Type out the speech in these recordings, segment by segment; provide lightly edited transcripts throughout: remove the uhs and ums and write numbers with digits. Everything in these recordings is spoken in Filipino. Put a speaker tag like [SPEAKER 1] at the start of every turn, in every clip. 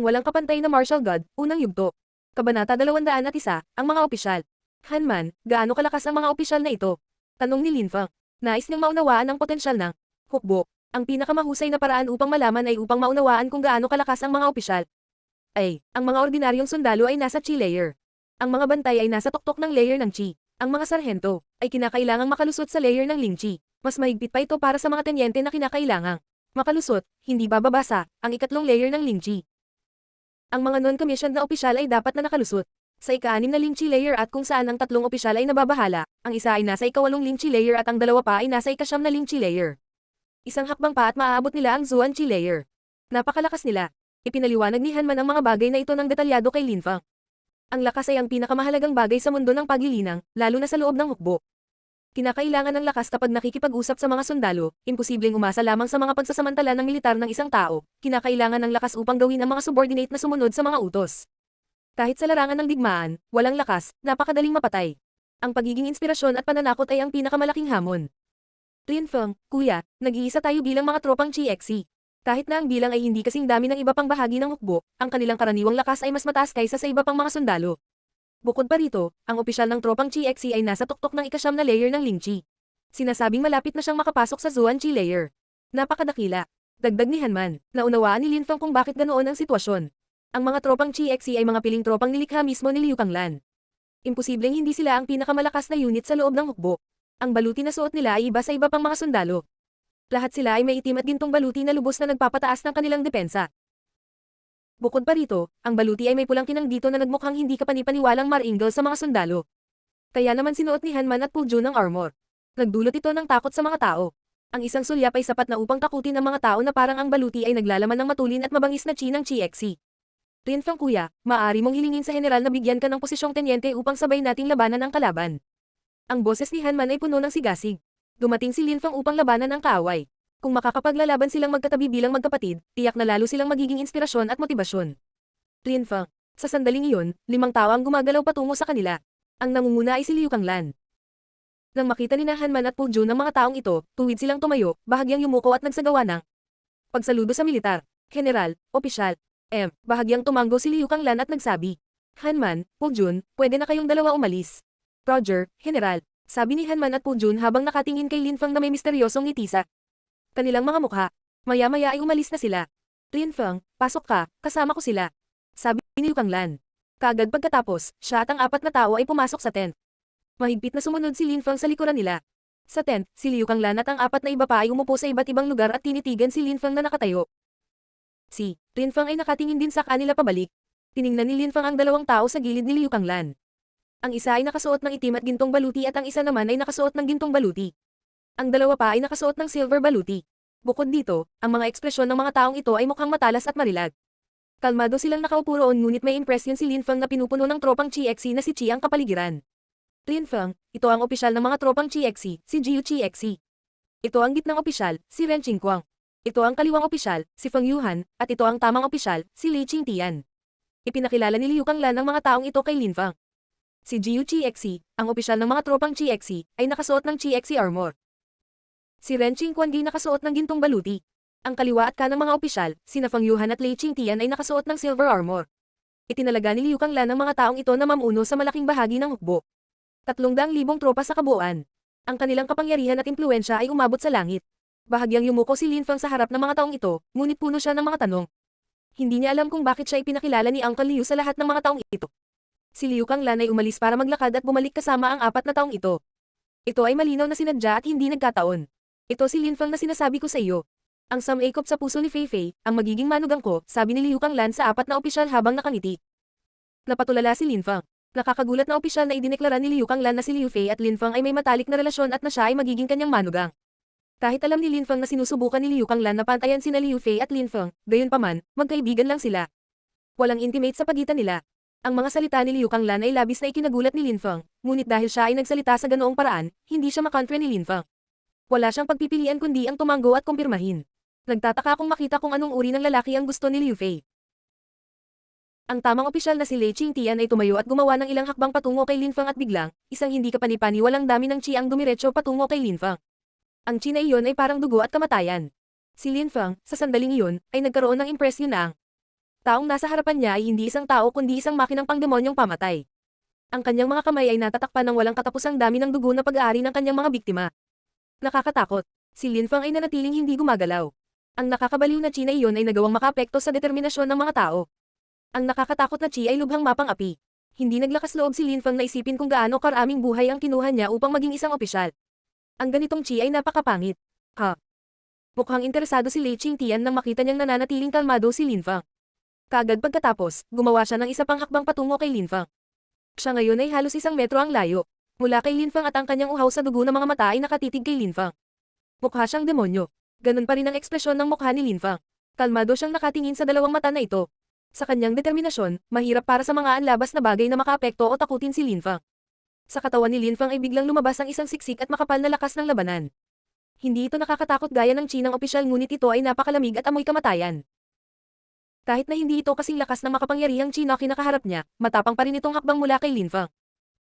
[SPEAKER 1] walang kapantay na martial god, unang yugto. Kabanata 201, ang mga opisyal. Hanman, gaano kalakas ang mga opisyal na ito? Tanong ni Lin Feng. Nais niyang maunawaan ang potensyal ng hukbo. Ang pinakamahusay na paraan upang malaman ay upang maunawaan kung gaano kalakas ang mga opisyal. Ang mga ordinaryong sundalo ay nasa Chi layer. Ang mga bantay ay nasa tuktok ng layer ng Chi. Ang mga sarhento ay kinakailangang makalusot sa layer ng Ling Chi. Mas mahigpit pa ito para sa mga tenyente na kinakailangang makalusot, hindi bababasa, ang ikatlong layer ng Ling Chi. Ang mga non-commissioned na opisyal ay dapat na nakalusot sa ika-6 na Ling Chi layer at kung saan ang tatlong opisyal ay nababahala, ang isa ay nasa ika-8 Ling Chi layer at ang dalawa pa ay nasa ika-9 na Ling Chi layer. Isang hakbang pa at maaabot nila ang Zuan Chi layer. Napakalakas nila. Ipinaliwanag ni Hanman ang mga bagay na ito ng detalyado kay Lin Feng. Ang lakas ay ang pinakamahalagang bagay sa mundo ng paglilinang, lalo na sa loob ng hukbo. Kinakailangan ng lakas kapag nakikipag-usap sa mga sundalo, imposibleng umasa lamang sa mga pagsasamantala ng militar ng isang tao, kinakailangan ng lakas upang gawin ang mga subordinate na sumunod sa mga utos. Kahit sa larangan ng digmaan, walang lakas, napakadaling mapatay. Ang pagiging inspirasyon at pananakot ay ang pinakamalaking hamon. Lin Feng, kuya, nag-iisa tayo bilang mga tropang Chi-Xi. Kahit na ang bilang ay hindi kasing dami ng iba pang bahagi ng hukbo, ang kanilang karaniwang lakas ay mas mataas kaysa sa iba pang mga sundalo. Bukod pa rito, ang opisyal ng tropang Chi-Xi ay nasa tuktok ng ika-9 na layer ng Ling Chi. Sinasabing malapit na siyang makapasok sa Zuan Chi layer. Napakadakila. Dagdag ni Hanman, naunawaan ni Lin Feng kung bakit ganoon ang sitwasyon. Ang mga tropang Chi-Xi ay mga piling tropang nilikha mismo ni Liu Kanglan. Imposibleng hindi sila ang pinakamalakas na unit sa loob ng hukbo. Ang baluti na suot nila ay iba sa iba pang mga sundalo. Lahat sila ay may itim at gintong baluti na lubos na nagpapataas ng kanilang depensa. Bukod pa rito, ang baluti ay may pulang kinang dito na nagmukhang hindi kapanipaniwalang maringal sa mga sundalo. Kaya naman sinuot ni Hanman at Pu Jun ng armor. Nagdulot ito ng takot sa mga tao. Ang isang sulyap ay sapat na upang takutin ang mga tao na parang ang baluti ay naglalaman ng matulin at mabangis na chi ng Chi-Xi. Lin Feng kuya, maaari mong hilingin sa general na bigyan ka ng posisyong tenyente upang sabay nating labanan ang kalaban. Ang boses ni Hanman ay puno ng sigasig. Dumating si Lin Feng upang labanan ang kaaway. Kung makakapaglalaban silang magkatabi bilang magkapatid, tiyak na lalo silang magiging inspirasyon at motibasyon. Lin Feng, sa sandaling iyon, 5 tao ang gumagalaw patungo sa kanila. Ang nangunguna ay si Liu Kanglan. Nang makita ni Hanman at Pu Jun ng mga taong ito, tuwid silang tumayo, bahagyang yumuko at nagsagawa ng pagsaludo sa militar. General, opisyal, bahagyang tumanggo si Liu Kanglan at nagsabi, Hanman, Pu Jun, pwede na kayong dalawa umalis. Roger, General, sabi ni Hanman at Pu Jun habang nakatingin kay Lin Feng na may misteryosong ngiti sa kanilang mga mukha. Maya-maya ay umalis na sila. Lin Feng, pasok ka, kasama ko sila. Sabi ni Liu Kanglan. Kaagad pagkatapos, siya at ang 4 na tao ay pumasok sa tent. Mahigpit na sumunod si Lin Feng sa likuran nila. Sa tent, si Liu Kanglan at ang 4 na iba pa ay umupo sa iba't ibang lugar at tinitigan si Lin Feng na nakatayo. Si Lin Feng ay nakatingin din sa kanila pabalik. Tiningnan ni Lin Feng ang 2 tao sa gilid ni Liu Kanglan. Ang isa ay nakasuot ng itim at gintong baluti at ang isa naman ay nakasuot ng gintong baluti. Ang 2 pa ay nakasuot ng silver baluti. Bukod dito, ang mga ekspresyon ng mga taong ito ay mukhang matalas at marilag. Kalmado silang nakaupo roon ngunit may impresyon si Lin Feng na pinupuno ng tropang Chi-Xi na si Chi ang kapaligiran. Lin Feng, ito ang opisyal ng mga tropang Chi-Xi, si Jiu Chi-Xi. Ito ang gitnang opisyal, si Ren Qingguang. Ito ang kaliwang opisyal, si Feng Yuhan, at ito ang tamang opisyal, si Li Qingtian. Ipinakilala ni Liu Kanglan ang mga taong ito kay Lin Feng. Si Jiu Chi-Xi, ang opisyal ng mga tropang Chi-Xi, ay nakasuot ng Chi-Xi armor. Si Ren Qingguang ay nakasuot ng gintong baluti. Ang kaliwa at kanang mga opisyal, sina Feng Yuhan at Li Qingtian ay nakasuot ng silver armor. Itinalaga ni Liu Kanglan ang mga taong ito na mamuno sa malaking bahagi ng hukbo. 300,000 tropa sa kabuuan. Ang kanilang kapangyarihan at impluwensya ay umabot sa langit. Bahagyang yumuko si Lin Feng sa harap ng mga taong ito, ngunit puno siya ng mga tanong. Hindi niya alam kung bakit siya ipinakilala ni Uncle Liu sa lahat ng mga taong ito. Si Liu Kanglan ay umalis para maglakad at bumalik kasama ang 4 na taong ito. Ito ay malinaw na sinadya at hindi nagkataon. Ito si Lin Feng na sinasabi ko sa iyo. Ang sumikop sa puso ni Fei Fei, ang magiging manugang ko, sabi ni Liu Kanglan sa 4 na opisyal habang nakangiti. Napatulala si Lin Feng. Nakakagulat na opisyal na idineklara ni Liu Kanglan na si Liu Fei at Lin Feng ay may matalik na relasyon at na siya ay magiging kanyang manugang. Kahit alam ni Lin Feng na sinusubukan ni Liu Kanglan na pantayan sina Liu Fei at Lin Feng, gayunpaman, magkaibigan lang sila. Walang intimate sa pagitan nila. Ang mga salita ni Liu Kanglan ay labis na ikinagulat ni Lin Feng, ngunit dahil siya ay nagsalita sa ganoong paraan, hindi siya makontre ni Lin Feng. Wala siyang pagpipilian kundi ang tumanggo at kumpirmahin. Nagtataka akong makita kung anong uri ng lalaki ang gusto ni Liu Fei. Ang tamang opisyal na si Li Qingtian ay tumayo at gumawa ng ilang hakbang patungo kay Lin Feng at biglang, isang hindi kapanipaniwalang dami ng chi ang dumiretso patungo kay Lin Feng. Ang chi na iyon ay parang dugo at kamatayan. Si Lin Feng, sa sandaling iyon, ay nagkaroon ng impresyon na ang Taong nasa harapan niya ay hindi isang tao kundi isang makinang pangdemonyong pamatay. Ang kanyang mga kamay ay natatakpan ng walang katapusang dami ng dugo na pag-aari ng kanyang mga biktima. Nakakatakot. Si Lin Fang ay nanatiling hindi gumagalaw. Ang nakakabaliw na chi na iyon ay nagawang makaapekto sa determinasyon ng mga tao. Ang nakakatakot na chi ay lubhang mapang-api. Hindi naglakas loob si Lin Fang na isipin kung gaano karaming buhay ang kinuha niya upang maging isang opisyal. Ang ganitong chi ay napakapangit. Ha? Mukhang interesado si Lei Qingtian nang makita niyang nananatiling kalmado si Lin Fang. Kaagad pagkatapos, gumawa siya ng isa pang hakbang patungo kay Lin Fang. Siya ngayon ay halos 1 metro ang layo. Mula kay Lin Fang at ang kanyang uhaw sa dugo ng mga mata ay nakatitig kay Lin Fang. Mukha siyang demonyo. Ganun pa rin ang ekspresyon ng mukha ni Lin Fang. Kalmado siyang nakatingin sa dalawang mata na ito. Sa kanyang determinasyon, mahirap para sa mga anlabas na bagay na makaapekto o takutin si Lin Fang. Sa katawan ni Lin Fang ay biglang lumabas ang isang siksik at makapal na lakas ng labanan. Hindi ito nakakatakot gaya ng chi ng opisyal ngunit ito ay napakalamig at amoy kamatayan. Kahit na hindi ito kasing lakas ng makapangyarihang chi na kinakaharap niya, matapang pa rin itong hakbang mula kay Lin Fang.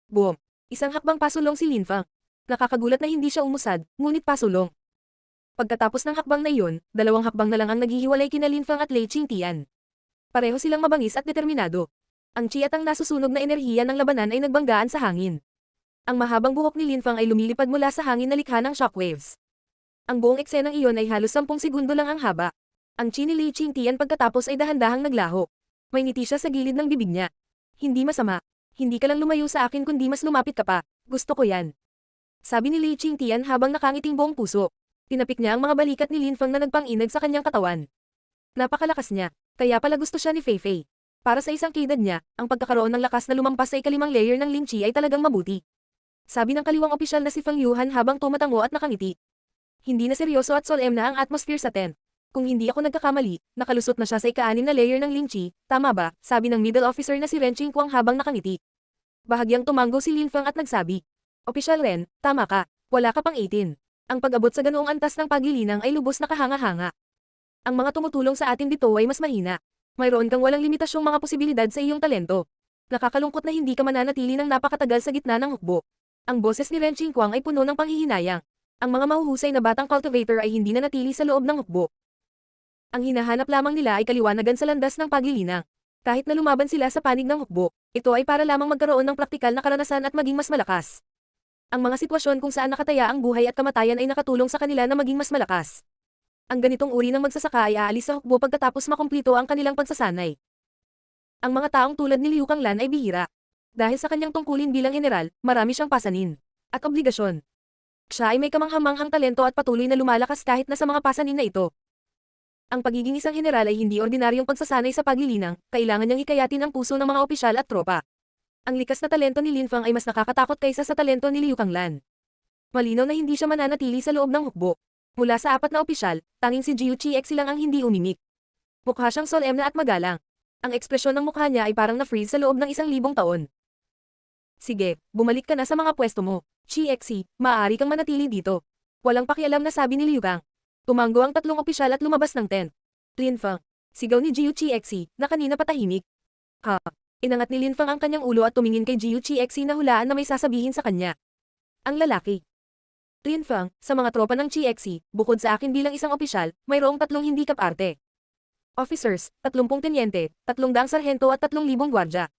[SPEAKER 1] Boom! Isang hakbang pasulong si Lin Fang. Nakakagulat na hindi siya umusad, ngunit pasulong. Pagkatapos ng hakbang na iyon, 2 hakbang na lang ang naghihiwalay kina Lin Fang at Lei Qingtian. Pareho silang mabangis at determinado. Ang chi at ang nasusunog na enerhiya ng labanan ay nagbanggaan sa hangin. Ang mahabang buhok ni Lin Fang ay lumilipad mula sa hangin na likha ng shockwaves. Ang buong eksenang iyon ay halos 10 segundo lang ang haba. Ang chi ni Lei Qingtian pagkatapos ay dahan-dahang naglaho. May ngiti siya sa gilid ng bibig niya. Hindi masama. Hindi ka lang lumayo sa akin kundi mas lumapit ka pa. Gusto ko yan. Sabi ni Lei Qingtian habang nakangiting buong puso. Tinapik niya ang mga balikat ni Lin Fang na nagpang-inag sa kanyang katawan. Napakalakas niya. Kaya pala gusto siya ni Fei Fei. Para sa isang kidad niya, ang pagkakaroon ng lakas na lumampas sa ikalimang layer ng Ling Chi ay talagang mabuti. Sabi ng kaliwang opisyal na si Fang Yuhan habang tumatango at nakangiti. Hindi na seryoso at solemn na ang atmosphere sa tent. Kung hindi ako nagkakamali, nakalusot na siya sa ika-6 na layer ng Ling Chi, tama ba? Sabi ng middle officer na si Ren Qingguang habang nakangiti. Bahagyang tumango si Lin Fang at nagsabi. Opisyal Ren, tama ka. Wala ka pang 18. Ang pag-abot sa ganoong antas ng paglilinang ay lubos na kahanga-hanga. Ang mga tumutulong sa atin dito ay mas mahina. Mayroon kang walang limitasyong mga posibilidad sa iyong talento. Nakakalungkot na hindi ka mananatili ng napakatagal sa gitna ng hukbo. Ang boses ni Ren Qingguang ay puno ng panghihinayang. Ang mga mahuhusay na batang cultivator ay hindi nanatili sa loob ng hukbo. Ang hinahanap lamang nila ay kaliwanagan sa landas ng paglilinang. Kahit na lumaban sila sa panig ng hukbo, ito ay para lamang magkaroon ng praktikal na karanasan at maging mas malakas. Ang mga sitwasyon kung saan nakataya ang buhay at kamatayan ay nakatulong sa kanila na maging mas malakas. Ang ganitong uri ng magsasaka ay aalis sa hukbo pagkatapos makumplito ang kanilang pagsasanay. Ang mga taong tulad ni Liu Kanglan ay bihira. Dahil sa kanyang tungkulin bilang general, marami siyang pasanin at obligasyon. Siya ay may kamanghamanghang talento at patuloy na lumalakas kahit na sa mga pasanin na ito. Ang pagiging isang general ay hindi ordinaryong pagsasanay sa paglilinang, kailangan niyang hikayatin ang puso ng mga opisyal at tropa. Ang likas na talento ni Lin Fang ay mas nakakatakot kaysa sa talento ni Liu Kanglan. Malinaw na hindi siya mananatili sa loob ng hukbo. Mula sa 4 na opisyal, tanging si Jiu Qixi lang ang hindi umimik. Mukha siyang solemne at magalang. Ang ekspresyon ng mukha niya ay parang na-freeze sa loob ng 1,000 taon. Sige, bumalik ka na sa mga pwesto mo. Qixi, maaari kang manatili dito. Walang pakialam na sabi ni Liu Kang. Tumango ang 3 opisyal at lumabas ng tent. Lin Fang. Sigaw ni Jiu Qixi, na kanina patahimik. Ha? Inangat ni Lin Fang ang kanyang ulo at tumingin kay Jiu Qixi na hulaan na may sasabihin sa kanya. Ang lalaki. Lin Fang, sa mga tropa ng Qixi, bukod sa akin bilang isang opisyal, mayroong 3 hindi kaparte. Officers, 30 tenyente, 300 sarhento at 3,000 gwardya.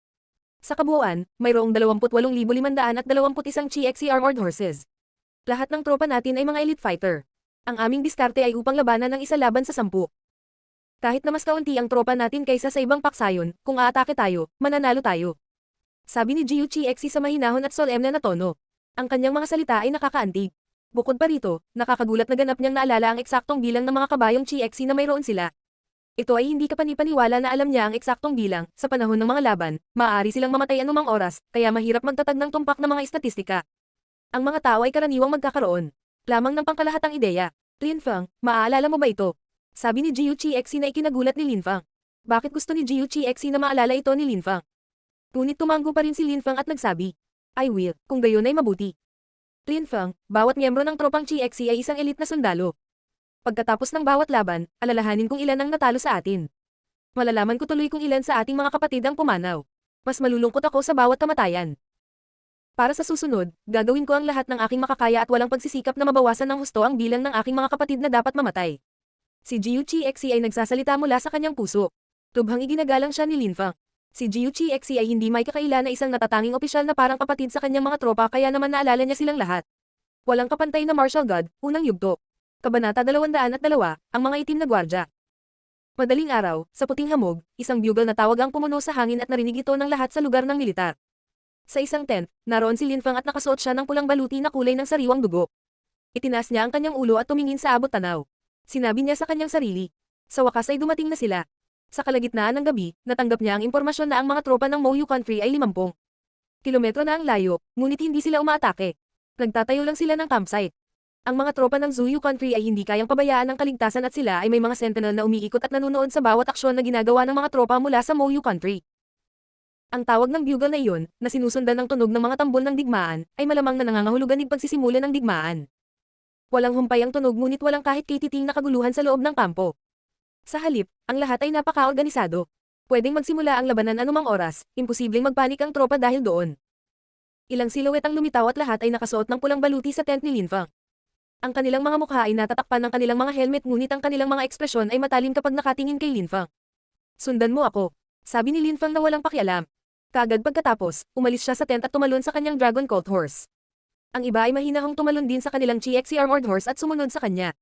[SPEAKER 1] Sa kabuuan, mayroong 28,521 Qixi armored horses. Lahat ng tropa natin ay mga elite fighter. Ang aming diskarte ay upang labanan ng 1 laban sa 10. Kahit na mas kaunti ang tropa natin kaysa sa ibang paksayon, kung aatake tayo, mananalo tayo. Sabi ni Jiu Qixi sa mahinahon at solemne na tono. Ang kanyang mga salita ay nakakaantig. Bukod pa rito, nakakagulat na ganap niyang naalala ang eksaktong bilang ng mga kabayong Qixi na mayroon sila. Ito ay hindi kapanipaniwala na alam niya ang eksaktong bilang, sa panahon ng mga laban, maaari silang mamatay anumang oras, kaya mahirap magtatag ng tumpak na mga estatistika. Ang mga tao ay karaniwang magkakaroon lamang ng pangkalahatang ideya. Lin Fang, maaalala mo ba ito? Sabi ni Jiu Qixi na ikinagulat ni Lin Fang. Bakit gusto ni Jiu Qixi na maalala ito ni Lin Fang? Ngunit tumango pa rin si Lin Fang at nagsabi, I will, kung gayon ay mabuti. Lin Fang, bawat miyembro ng tropang Qixi ay isang elite na sundalo. Pagkatapos ng bawat laban, alalahanin kung ilan ang natalo sa atin. Malalaman ko tuloy kung ilan sa ating mga kapatid ang pumanaw. Mas malulungkot ako sa bawat kamatayan. Para sa susunod, gagawin ko ang lahat ng aking makakaya at walang pagsisikap na mabawasan ng husto ang bilang ng aking mga kapatid na dapat mamatay. Si Jiu Qixi ay nagsasalita mula sa kanyang puso. Tubhang iginagalang siya ni Linfang. Si Jiu Chixi ay hindi may kakaila na isang natatanging opisyal na parang kapatid sa kanyang mga tropa kaya naman naalala niya silang lahat. Walang kapantay na martial god, unang yugto. Kabanata 202, ang mga itim na gwardya. Madaling araw, sa puting hamog, isang bugle na tawag ang pumuno sa hangin at narinig ito ng lahat sa lugar ng militar. Sa isang tent, naroon si Linfang at nakasuot siya ng pulang baluti na kulay ng sariwang dugo. Itinaas niya ang kanyang ulo at tumingin sa abot tanaw. Sinabi niya sa kanyang sarili. Sa wakas ay dumating na sila. Sa kalagitnaan ng gabi, natanggap niya ang impormasyon na ang mga tropa ng Moyu Country ay 50 kilometro na ang layo, ngunit hindi sila umaatake. Nagtatayo lang sila ng campsite. Ang mga tropa ng Zuyu Country ay hindi kayang pabayaan ang kaligtasan at sila ay may mga sentinel na umiikot at nanunood sa bawat aksyon na ginagawa ng mga tropa mula sa Moyu Country. Ang tawag ng bugle na iyon, na sinusundan ng tunog ng mga tambol ng digmaan, ay malamang na nangangahulugan ng pagsisimula ng digmaan. Walang humpay ang tunog ngunit walang kahit kititing na kaguluhan sa loob ng kampo. Sa halip, ang lahat ay napaka-organisado. Pwedeng magsimula ang labanan anumang oras, imposibleng magpanik ang tropa dahil doon. Ilang silhouette ang lumitaw at lahat ay nakasuot ng pulang baluti sa tent ni Linfang. Ang kanilang mga mukha ay natatakpan ng kanilang mga helmet ngunit ang kanilang mga ekspresyon ay matalim kapag nakatingin kay Linfang. Sundan mo ako, sabi ni Linfang na walang pakialam. Kaagad pagkatapos, umalis siya sa tent at tumalon sa kanyang Dragon Colt Horse. Ang iba ay mahinahong tumalon din sa kanilang Chixi Armored Horse at sumunod sa kanya.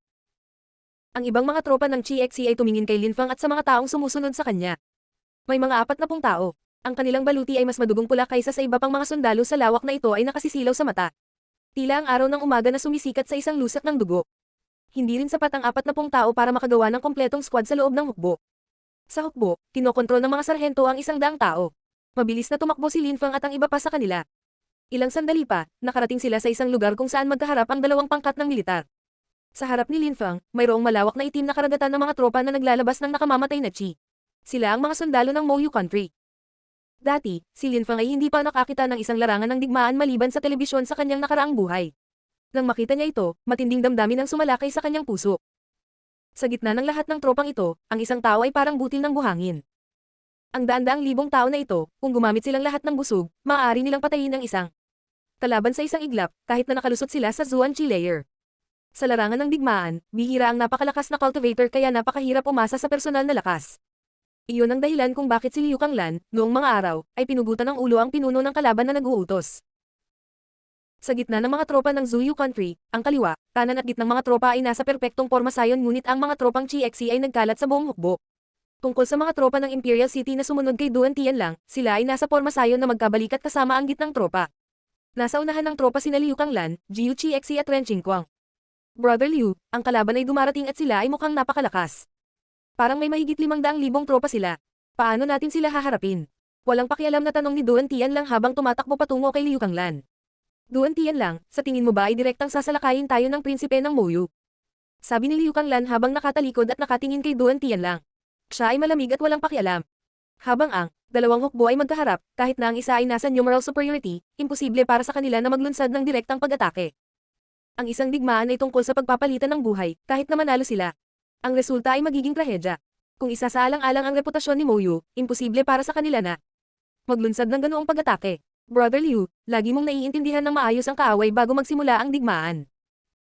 [SPEAKER 1] Ang ibang mga tropa ng Chixi ay tumingin kay Linfang at sa mga taong sumusunod sa kanya. May mga 40 tao. Ang kanilang baluti ay mas madugong pula kaysa sa iba pang mga sundalo sa lawak na ito ay nakasisilaw sa mata. Tila ang araw ng umaga na sumisikat sa isang lusak ng dugo. Hindi rin sapat ang 40 tao para makagawa ng kompletong squad sa loob ng hukbo. Sa hukbo, kinokontrol ng mga sarhento ang 100 tao. Mabilis na tumakbo si Linfang at ang iba pa sa kanila. Ilang sandali pa, nakarating sila sa isang lugar kung saan magkaharap ang dalawang pangkat ng militar. Sa harap ni Linfang, mayroong malawak na itim na karagatan ng mga tropa na naglalabas ng nakamamatay na chi. Sila ang mga sundalo ng Moyu Country. Dati, si Linfang ay hindi pa nakakita ng isang larangan ng digmaan maliban sa telebisyon sa kanyang nakaraang buhay. Nang makita niya ito, matinding damdamin ang sumalakay sa kanyang puso. Sa gitna ng lahat ng tropang ito, ang isang tao ay parang butil ng buhangin. Ang daan-daang libong tao na ito, kung gumamit silang lahat ng busog, maaari nilang patayin ang isang kalaban sa isang iglap, kahit na nakalusot sila sa Zuan Chi layer. Sa larangan ng digmaan, bihira ang napakalakas na cultivator kaya napakahirap umasa sa personal na lakas. Iyon ang dahilan kung bakit si Liu Kanglan, noong mga araw, ay pinugutan ng ulo ang pinuno ng kalaban na nag-uutos. Sa gitna ng mga tropa ng Zuyu Country, ang kaliwa, kanan at gitnang mga tropa ay nasa perpektong pormasayon ngunit ang mga tropang Chixi ay nagkalat sa buong hukbo. Tungkol sa mga tropa ng Imperial City na sumunod kay Duan Tianlang, sila ay nasa pormasayon na magkabalikat kasama ang gitnang tropa. Nasa unahan ng tropa sina Liu Kanglan, Jiu Chixi at Ren Qingguang. Brother Liu, ang kalaban ay dumarating at sila ay mukhang napakalakas. Parang may mahigit 500,000 tropa sila. Paano natin sila haharapin? Walang pakialam na tanong ni Duan Tianlang habang tumatakbo patungo kay Liu Kanglan. Duan Tianlang, sa tingin mo ba ay direktang sasalakayin tayo ng prinsipe ng Moyu? Sabi ni Liu Kanglan habang nakatalikod at nakatingin kay Duan Tianlang. Siya ay malamig at walang pakialam. Habang ang dalawang hukbo ay magkaharap, kahit na ang isa ay nasa numeral superiority, imposible para sa kanila na maglunsad ng direktang pag-atake. Ang isang digmaan ay tungkol sa pagpapalitan ng buhay, kahit na manalo sila. Ang resulta ay magiging trahedya. Kung isa sa alang-alang ang reputasyon ni Moyu, imposible para sa kanila na maglunsad ng ganoong pag-atake. Brother Liu, lagi mong naiintindihan ng maayos ang kaaway bago magsimula ang digmaan.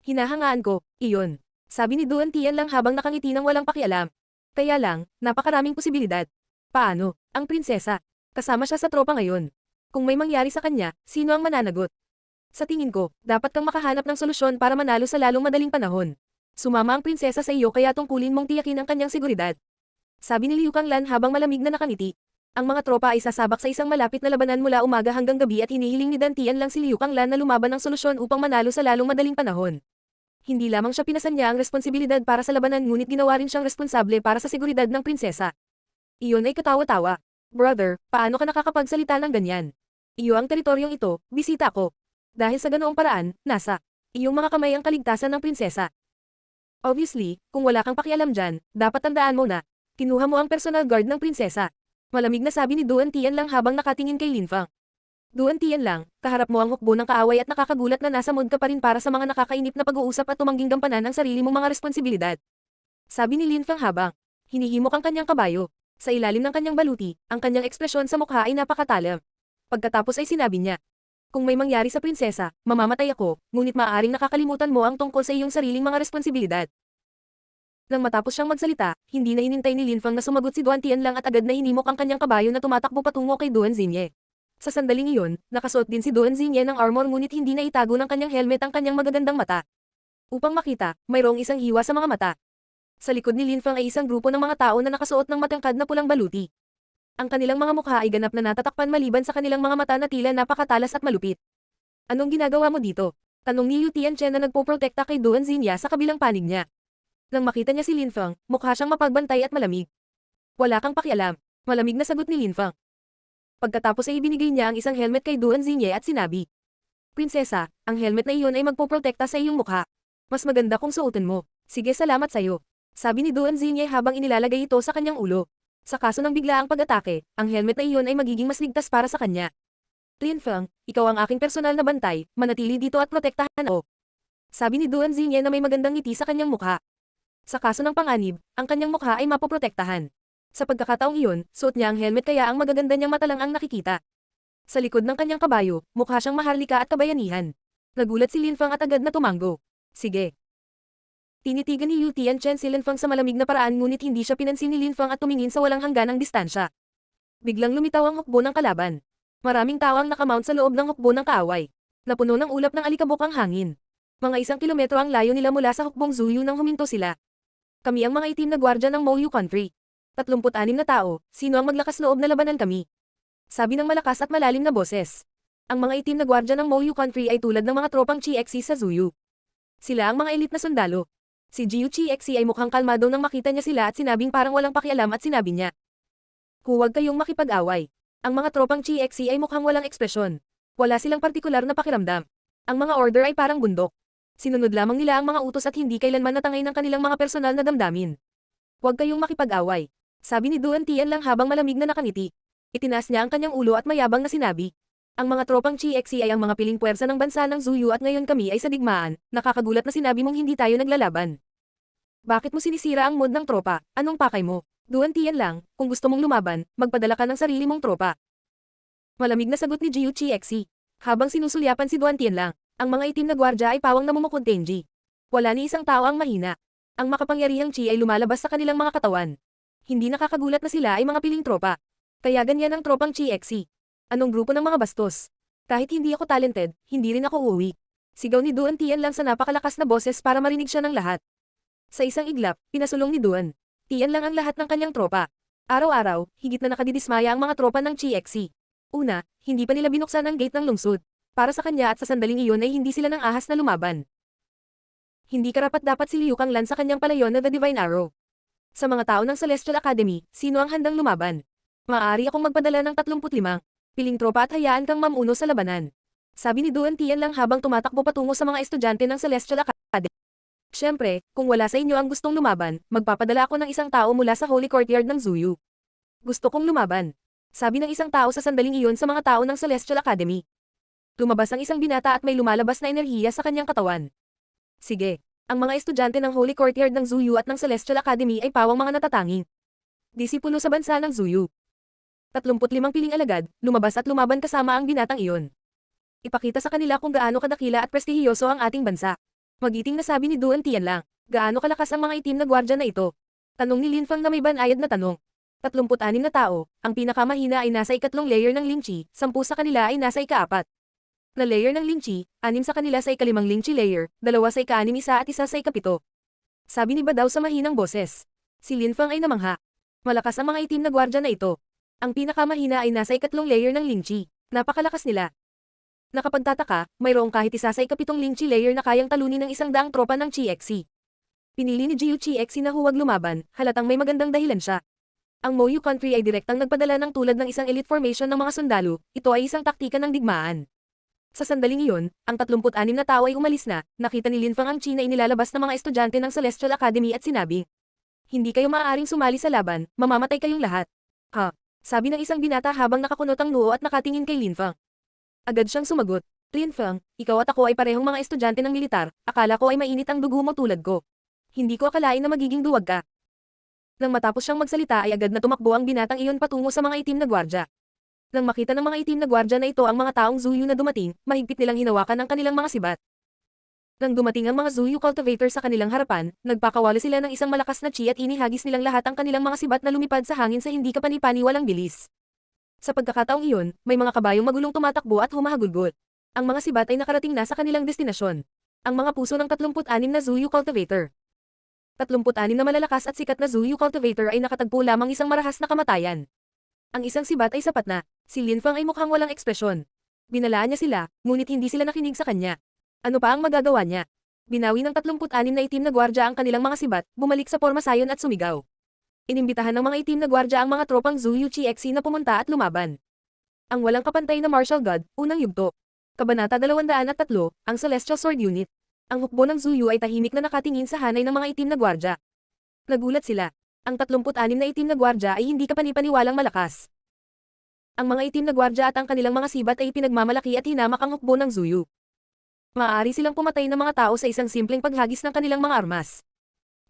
[SPEAKER 1] Hinahangaan ko, iyon. Sabi ni Duan Tianlang habang nakangiti ng walang pakialam. Kaya lang, napakaraming posibilidad. Paano? Ang prinsesa. Kasama siya sa tropa ngayon. Kung may mangyari sa kanya, sino ang mananagot? Sa tingin ko, dapat kang makahanap ng solusyon para manalo sa lalong madaling panahon. Sumama ang prinsesa sa iyo kaya tungkulin mong tiyakin ang kanyang seguridad. Sabi ni Liu Kanglan habang malamig na nakangiti. Ang mga tropa ay sasabak sa isang malapit na labanan mula umaga hanggang gabi at hinihiling ni Dan Tianlang si Liu Kanglan na lumaban ng solusyon upang manalo sa lalong madaling panahon. Hindi lamang siya pinasanya ang responsibilidad para sa labanan ngunit ginawa rin siyang responsable para sa seguridad ng prinsesa. Iyon ay katawa-tawa. Brother, paano ka nakakapagsalita ng ganyan? Iyo ang teritoryong ito, bisita ko. Dahil sa ganoong paraan, nasa iyong mga kamay ang kaligtasan ng prinsesa. Obviously, kung wala kang pakialam dyan, dapat tandaan mo na, kinuha mo ang personal guard ng prinsesa. Malamig na sabi ni Duan Tianlang habang nakatingin kay Linfang. Duan Tianlang, kaharap mo ang hukbo ng kaaway at nakakagulat na nasa mood ka pa rin para sa mga nakakainip na pag-uusap at tumangging gampanan ang sarili mong mga responsibilidad. Sabi ni Linfang habang hinihimok ang kanyang kabayo. Sa ilalim ng kanyang baluti, ang kanyang ekspresyon sa mukha ay napakatalim. Pagkatapos ay sinabi niya, kung may mangyari sa prinsesa, mamamatay ako, ngunit maaaring nakakalimutan mo ang tungkol sa iyong sariling mga responsibilidad. Nang matapos siyang magsalita, hindi na hinintay ni Linfang na sumagot si Duan Tianlang at agad na hinimok ang kanyang kabayo na tumatakbo patungo kay Duan Xinye. Sa sandaling iyon, nakasuot din si Duan Xinye ng armor ngunit hindi na itago ng kanyang helmet ang kanyang magagandang mata. Upang makita, mayroong isang hiwa sa mga mata. Sa likod ni Linfang ay isang grupo ng mga tao na nakasuot ng matangkad na pulang baluti. Ang kanilang mga mukha ay ganap na natatakpan maliban sa kanilang mga mata na tila napakatalas at malupit. Anong ginagawa mo dito? Tanong ni Yu Tianchen na nagpoprotekta kay Duan Xinye sa kabilang panig niya. Nang makita niya si Linfang, mukha siyang mapagbantay at malamig. Wala kang pakialam. Malamig na sagot ni Linfang. Pagkatapos ay ibinigay niya ang isang helmet kay Duan Xinye at sinabi, Prinsesa, ang helmet na iyon ay magpoprotekta sa iyong mukha. Mas maganda kung suotin mo. Sige, salamat sa'yo. Sabi ni Duan Xinye habang inilalagay ito sa kanyang ulo. Sa kaso ng biglaang pag-atake, ang helmet na iyon ay magiging mas ligtas para sa kanya. Linfang, ikaw ang aking personal na bantay, manatili dito at protektahan ako. Sabi ni Duan Xinye na may magandang ngiti sa kanyang mukha. Sa kaso ng panganib, ang kanyang mukha ay mapoprotektahan. Sa pagkakataong iyon, suot niya ang helmet kaya ang magaganda niyang mata lang ang nakikita. Sa likod ng kanyang kabayo, mukha siyang maharlika at kabayanihan. Nagulat si Linfang at agad na tumango. Sige. Tinitigan ni Yu Tianchen si Linfang sa malamig na paraan ngunit hindi siya pinansin ni Linfang at tumingin sa walang hangganang distansya. Biglang lumitaw ang hukbo ng kalaban. Maraming tao ang nakamount sa loob ng hukbo ng kaaway. Napuno ng ulap ng alikabok ang hangin. Mga 1 kilometro ang layo nila mula sa hukbong Zuyu nang huminto sila. Kami ang mga itim na gwardya ng Moyu Country. 36 na tao, sino ang maglakas loob na labanan kami? Sabi ng malakas at malalim na boses. Ang mga itim na gwardya ng Moyu Country ay tulad ng mga tropang Chiexi sa Zuyu. Sila ang mga elite na sundalo. Si Jiu Chiexi ay mukhang kalmado nang makita niya sila at sinabing parang walang pakialam at sinabi niya. Huwag kayong makipag-away. Ang mga tropang Chiexi ay mukhang walang ekspresyon. Wala silang partikular na pakiramdam. Ang mga order ay parang bundok. Sinunod lamang nila ang mga utos at hindi kailanman natangay ng kanilang mga personal na damdamin. Huwag kayong makipag-away. Sabi ni Duan Tianlang habang malamig na nakangiti. Itinaas niya ang kanyang ulo at mayabang na sinabi. Ang mga tropang Chiexi ay ang mga piling puwersa ng bansa ng Zuyu at ngayon kami ay sa digmaan. Nakakagulat na sinabi mong hindi tayo naglalaban. Bakit mo sinisira ang mood ng tropa? Anong pakay mo? Duan Tianlang, kung gusto mong lumaban, magpadala ka ng sarili mong tropa. Malamig na sagot ni Jiu Chiexi. Habang sinusulyapan si Duan Tianlang, ang mga itim na gwardya ay pawang namumukod Tenji. Wala ni isang tao ang mahina. Ang makapangyarihang chi ay lumalabas sa kanilang mga katawan. Hindi nakakagulat na sila ay mga piling tropa. Kaya ganyan ang tropang Chiexi. Anong grupo ng mga bastos? Kahit hindi ako talented, hindi rin ako uuwi. Sigaw ni Duan Tianlang sa napakalakas na boses para marinig siya ng lahat. Sa isang iglap, pinasulong ni Duan Tianlang ang lahat ng kanyang tropa. Araw-araw, higit na nakadidismaya ang mga tropa ng Chiexi. Una, hindi pa nila binuksan ang gate ng lungsod. Para sa kanya at sa sandaling iyon ay hindi sila nang ahas na lumaban. Hindi karapat-dapat si Liu Kanglan sa kanyang palayon na The Divine Arrow. Sa mga tao ng Celestial Academy, sino ang handang lumaban? Maaari akong magpadala ng 35 piling tropa at hayaan kang mamuno sa labanan. Sabi ni Duan Tianlang habang tumatakbo patungo sa mga estudyante ng Celestial Academy. Siyempre, kung wala sa inyo ang gustong lumaban, magpapadala ako ng isang tao mula sa Holy Courtyard ng Zuyu. Gusto kong lumaban. Sabi ng isang tao sa sandaling iyon sa mga tao ng Celestial Academy. Lumabas ang isang binata at may lumalabas na enerhiya sa kanyang katawan. Sige. Ang mga estudyante ng Holy Courtyard ng Zuyu at ng Celestial Academy ay pawang mga natatanging disipulo sa bansa ng Zuyu. 35 piling alagad, lumabas at lumaban kasama ang binatang iyon. Ipakita sa kanila kung gaano kadakila at prestihiyoso ang ating bansa. Magiting na sabi ni Duan Tianlang. Gaano kalakas ang mga itim na gwardya na ito? Tanong ni Linfang na may banayad na tanong. 36 na tao, ang pinakamahina ay nasa ikatlong layer ng Lingqi, 10 sa kanila ay nasa ika-4 na layer ng Lingqi, 6 sa kanila sa ika-5 Lingqi layer, 2 sa ika-6 isa at isa sa ika-7. Sabi ni Badaw sa mahinang boses. Si Linfang ay namangha. Malakas ang mga itim na gwardya na ito. Ang pinakamahina ay nasa ikatlong layer ng Lingqi. Napakalakas nila. Nakapagtataka, mayroong kahit isa sa ika-7 Lingqi layer na kayang talunin ng 100 tropa ng Chiexi. Pinili ni Jiu Chiexi na huwag lumaban, halatang may magandang dahilan siya. Ang Moyu Country ay direktang nagpadala ng tulad ng isang elite formation ng mga sundalo, ito ay isang taktika ng digmaan. Sa sandaling iyon, ang 36 na tao ay umalis na, nakita ni Linfang ang chi na inilalabas ng mga estudyante ng Celestial Academy at sinabi, hindi kayo maaaring sumali sa laban, mamamatay kayong lahat. Ha? Sabi ng isang binata habang nakakunot ang noo at nakatingin kay Linfang. Agad siyang sumagot, Linfang, ikaw at ako ay parehong mga estudyante ng militar, akala ko ay mainit ang dugo mo tulad ko. Hindi ko akalain na magiging duwag ka. Nang matapos siyang magsalita ay agad na tumakbo ang binatang iyon patungo sa mga itim na gwardya. Nang makita ng mga itim na gwardya na ito ang mga taong Zuyu na dumating, mahigpit nilang hinawakan ang kanilang mga sibat. Nang dumating ang mga Zuyu cultivator sa kanilang harapan, nagpakawala sila ng isang malakas na chi at inihagis nilang lahat ang kanilang mga sibat na lumipad sa hangin sa hindi kapani-paniwalang bilis. Sa pagkakataong iyon, may mga kabayong magulong tumatakbo at humahagulgol. Ang mga sibat ay nakarating na sa kanilang destinasyon. Ang mga puso ng 36 na Zuyu cultivator. 36 na malalakas at sikat na Zuyu cultivator ay nakatagpo lamang isang marahas na kamatayan. Ang isang sibat ay sapat na. Si Linfang ay mukhang walang ekspresyon. Binalaan niya sila, ngunit hindi sila nakinig sa kanya. Ano pa ang magagawa niya? Binawi ng 36 na itim na gwardya ang kanilang mga sibat, bumalik sa porma sayon at sumigaw. Inimbitahan ng mga itim na gwardya ang mga tropang Zuyu Chixi na pumunta at lumaban. Ang walang kapantay na martial god, unang yugto. Kabanata 203, ang Celestial Sword Unit. Ang hukbo ng Zuyu ay tahimik na nakatingin sa hanay ng mga itim na gwardya. Nagulat sila. Ang 36 na itim na gwardya ay hindi kapani-paniwalang malakas. Ang mga itim na gwardya at ang kanilang mga sibat ay pinagmamalaki at hinamak ang hukbo ng Zuyu. Maaari silang pumatay ng mga tao sa isang simpleng paghagis ng kanilang mga armas.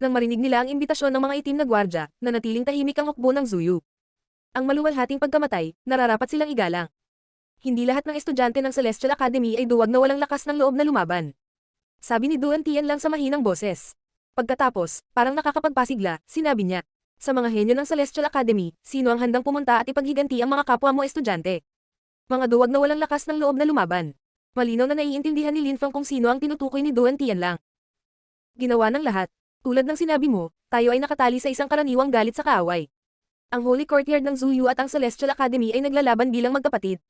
[SPEAKER 1] Nang marinig nila ang imbitasyon ng mga itim na gwardya, nanatiling tahimik ang hukbo ng Zuyu. Ang maluwalhating pagkamatay, nararapat silang igalang. Hindi lahat ng estudyante ng Celestial Academy ay duwag na walang lakas ng loob na lumaban. Sabi ni Duan Tian lang sa mahinang boses. Pagkatapos, parang nakakapagpasigla, sinabi niya, sa mga henyo ng Celestial Academy, sino ang handang pumunta at ipaghiganti ang mga kapwa mo estudyante? Mga duwag na walang lakas ng loob na lumaban. Malinaw na naiintindihan ni Linfang kung sino ang tinutukoy ni Duan Tian lang. Ginawa ng lahat. Tulad ng sinabi mo, tayo ay nakatali sa isang karaniwang galit sa kaaway. Ang Holy Courtyard ng Zuyu at ang Celestial Academy ay naglalaban bilang magkapatid.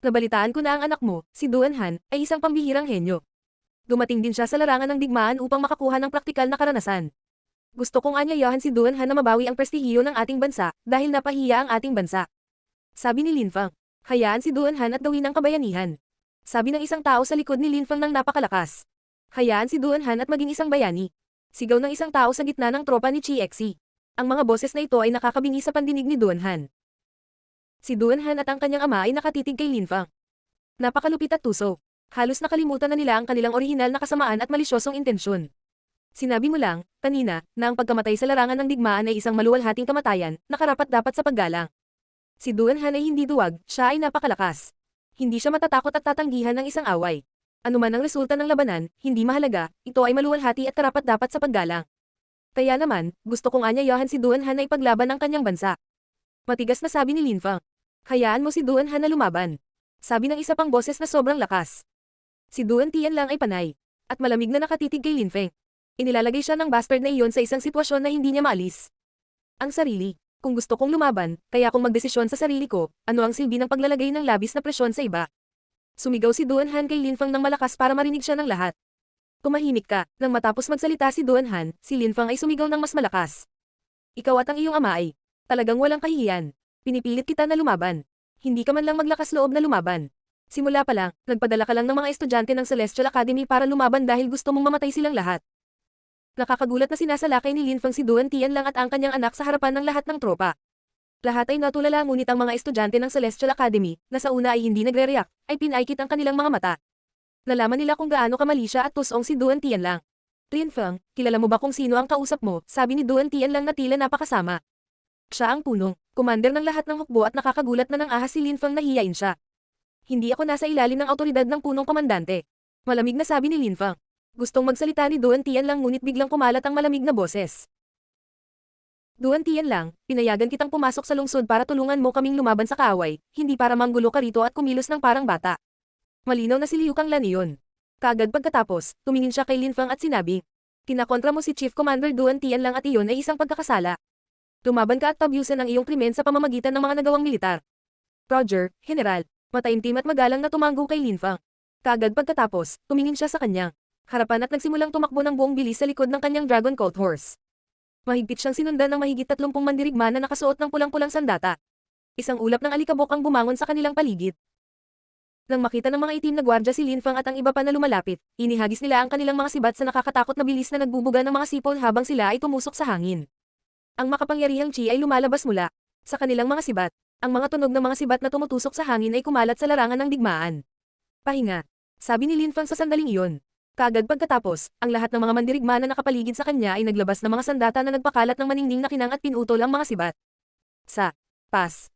[SPEAKER 1] Nabalitaan ko na ang anak mo, si Duan Han, ay isang pambihirang henyo. Dumating din siya sa larangan ng digmaan upang makakuha ng praktikal na karanasan. Gusto kong anyayahan si Duan Han na mabawi ang prestihiyo ng ating bansa dahil napahiya ang ating bansa. Sabi ni Linfang, hayaan si Duan Han at gawin ang kabayanihan. Sabi ng isang tao sa likod ni Linfang ng napakalakas. Hayaan si Duan Han at maging isang bayani. Sigaw ng isang tao sa gitna ng tropa ni Chixi. Ang mga boses na ito ay nakakabingi sa pandinig ni Duan Han. Si Duan Han at ang kanyang ama ay nakatitig kay Linfang. Napakalupit at tuso. Halos nakalimutan na nila ang kanilang orihinal na kasamaan at malisyosong intensyon. Sinabi mo lang, kanina, na ang pagkamatay sa larangan ng digmaan ay isang maluwalhating kamatayan, na karapat-dapat sa paggalang. Si Duan Han ay hindi duwag, siya ay napakalakas. Hindi siya matatakot at tatanggihan ng isang away. Ano man ang resulta ng labanan, hindi mahalaga, ito ay maluwalhati at karapat-dapat sa paggalang. Kaya naman, gusto kong anyayahan si Duan Han na ipaglaban ang kanyang bansa. Matigas na sabi ni Linfang. Hayaan mo si Duan Han na lumaban. Sabi ng isa pang boses na sobrang lakas. Si Duan Tian lang ay panay. At malamig na nakatitig kay Linfeng. Inilalagay siya ng bastard na iyon sa isang sitwasyon na hindi niya maalis. Ang sarili. Kung gusto kong lumaban, kaya kung magdesisyon sa sarili ko, ano ang silbi ng paglalagay ng labis na presyon sa iba? Sumigaw si Duan Han kay Linfang ng malakas para marinig siya ng lahat. Tumahimik ka. Nang matapos magsalita si Duan Han, si Linfang ay sumigaw ng mas malakas. Ikaw at ang iyong ama ay talagang walang kahihiyan. Pinipilit kita na lumaban. Hindi ka man lang maglakas loob na lumaban. Simula pa lang, nagpadala ka lang ng mga estudyante ng Celestial Academy para lumaban dahil gusto mong mamatay silang lahat. Nakakagulat na sinasalakay ni Linfang si Duan Tian lang at ang kanyang anak sa harapan ng lahat ng tropa. Lahat ay natulala ngunit ang mga estudyante ng Celestial Academy, na sa una ay hindi nagre-react, ay pinaikit ang kanilang mga mata. Nalaman nila kung gaano kamali siya at tusong si Duan Tian lang. Linfang, kilala mo ba kung sino ang kausap mo? Sabi ni Duan Tian lang na tila napakasama. Siya ang punong, commander ng lahat ng hukbo at nakakagulat na nang ahas si Linfang na hiyain siya. Hindi ako nasa ilalim ng autoridad ng punong komandante. Malamig na sabi ni Linfang. Gustong magsalita ni Duan Tian lang ngunit biglang kumalat ang malamig na boses. Duan Tian lang, pinayagan kitang pumasok sa lungsod para tulungan mo kaming lumaban sa kaaway, hindi para manggulo ka rito at kumilos ng parang bata. Malinaw na si Liu Kanglan iyon. Kaagad pagkatapos, tumingin siya kay Linfang at sinabi, kinakontra mo si Chief Commander Duan Tian lang at iyon ay isang pagkakasala. Lumaban ka at tabyusan ang iyong krimen sa pamamagitan ng mga nagawang militar. Roger, General, mataimtim at magalang na tumanggo kay Linfang. Kaagad pagkatapos, tumingin siya sa kanyang harapan at nagsimulang tumakbo ng buong bilis sa likod ng kanyang Dragon Colt Horse. Mahigpit siyang sinundan ng mahigit 30 mandirigma na nakasuot ng pulang-pulang sandata. Isang ulap ng alikabok ang bumangon sa kanilang paligid. Nang makita ng mga itim na gwardya si Linfang at ang iba pa na lumalapit, inihagis nila ang kanilang mga sibat sa nakakatakot na bilis na nagbubuga ng mga sipol habang sila ay tumusok sa hangin. Ang makapangyarihang chi ay lumalabas mula sa kanilang mga sibat. Ang mga tunog ng mga sibat na tumutusok sa hangin ay kumalat sa larangan ng digmaan. Pahinga, sabi ni Linfang sa sandaling iyon. Kaagad pagkatapos, ang lahat ng mga mandirigma na nakapaligid sa kanya ay naglabas ng mga sandata na nagpakalat ng maningning na kinang at pinutol ang mga sibat. Sa pas.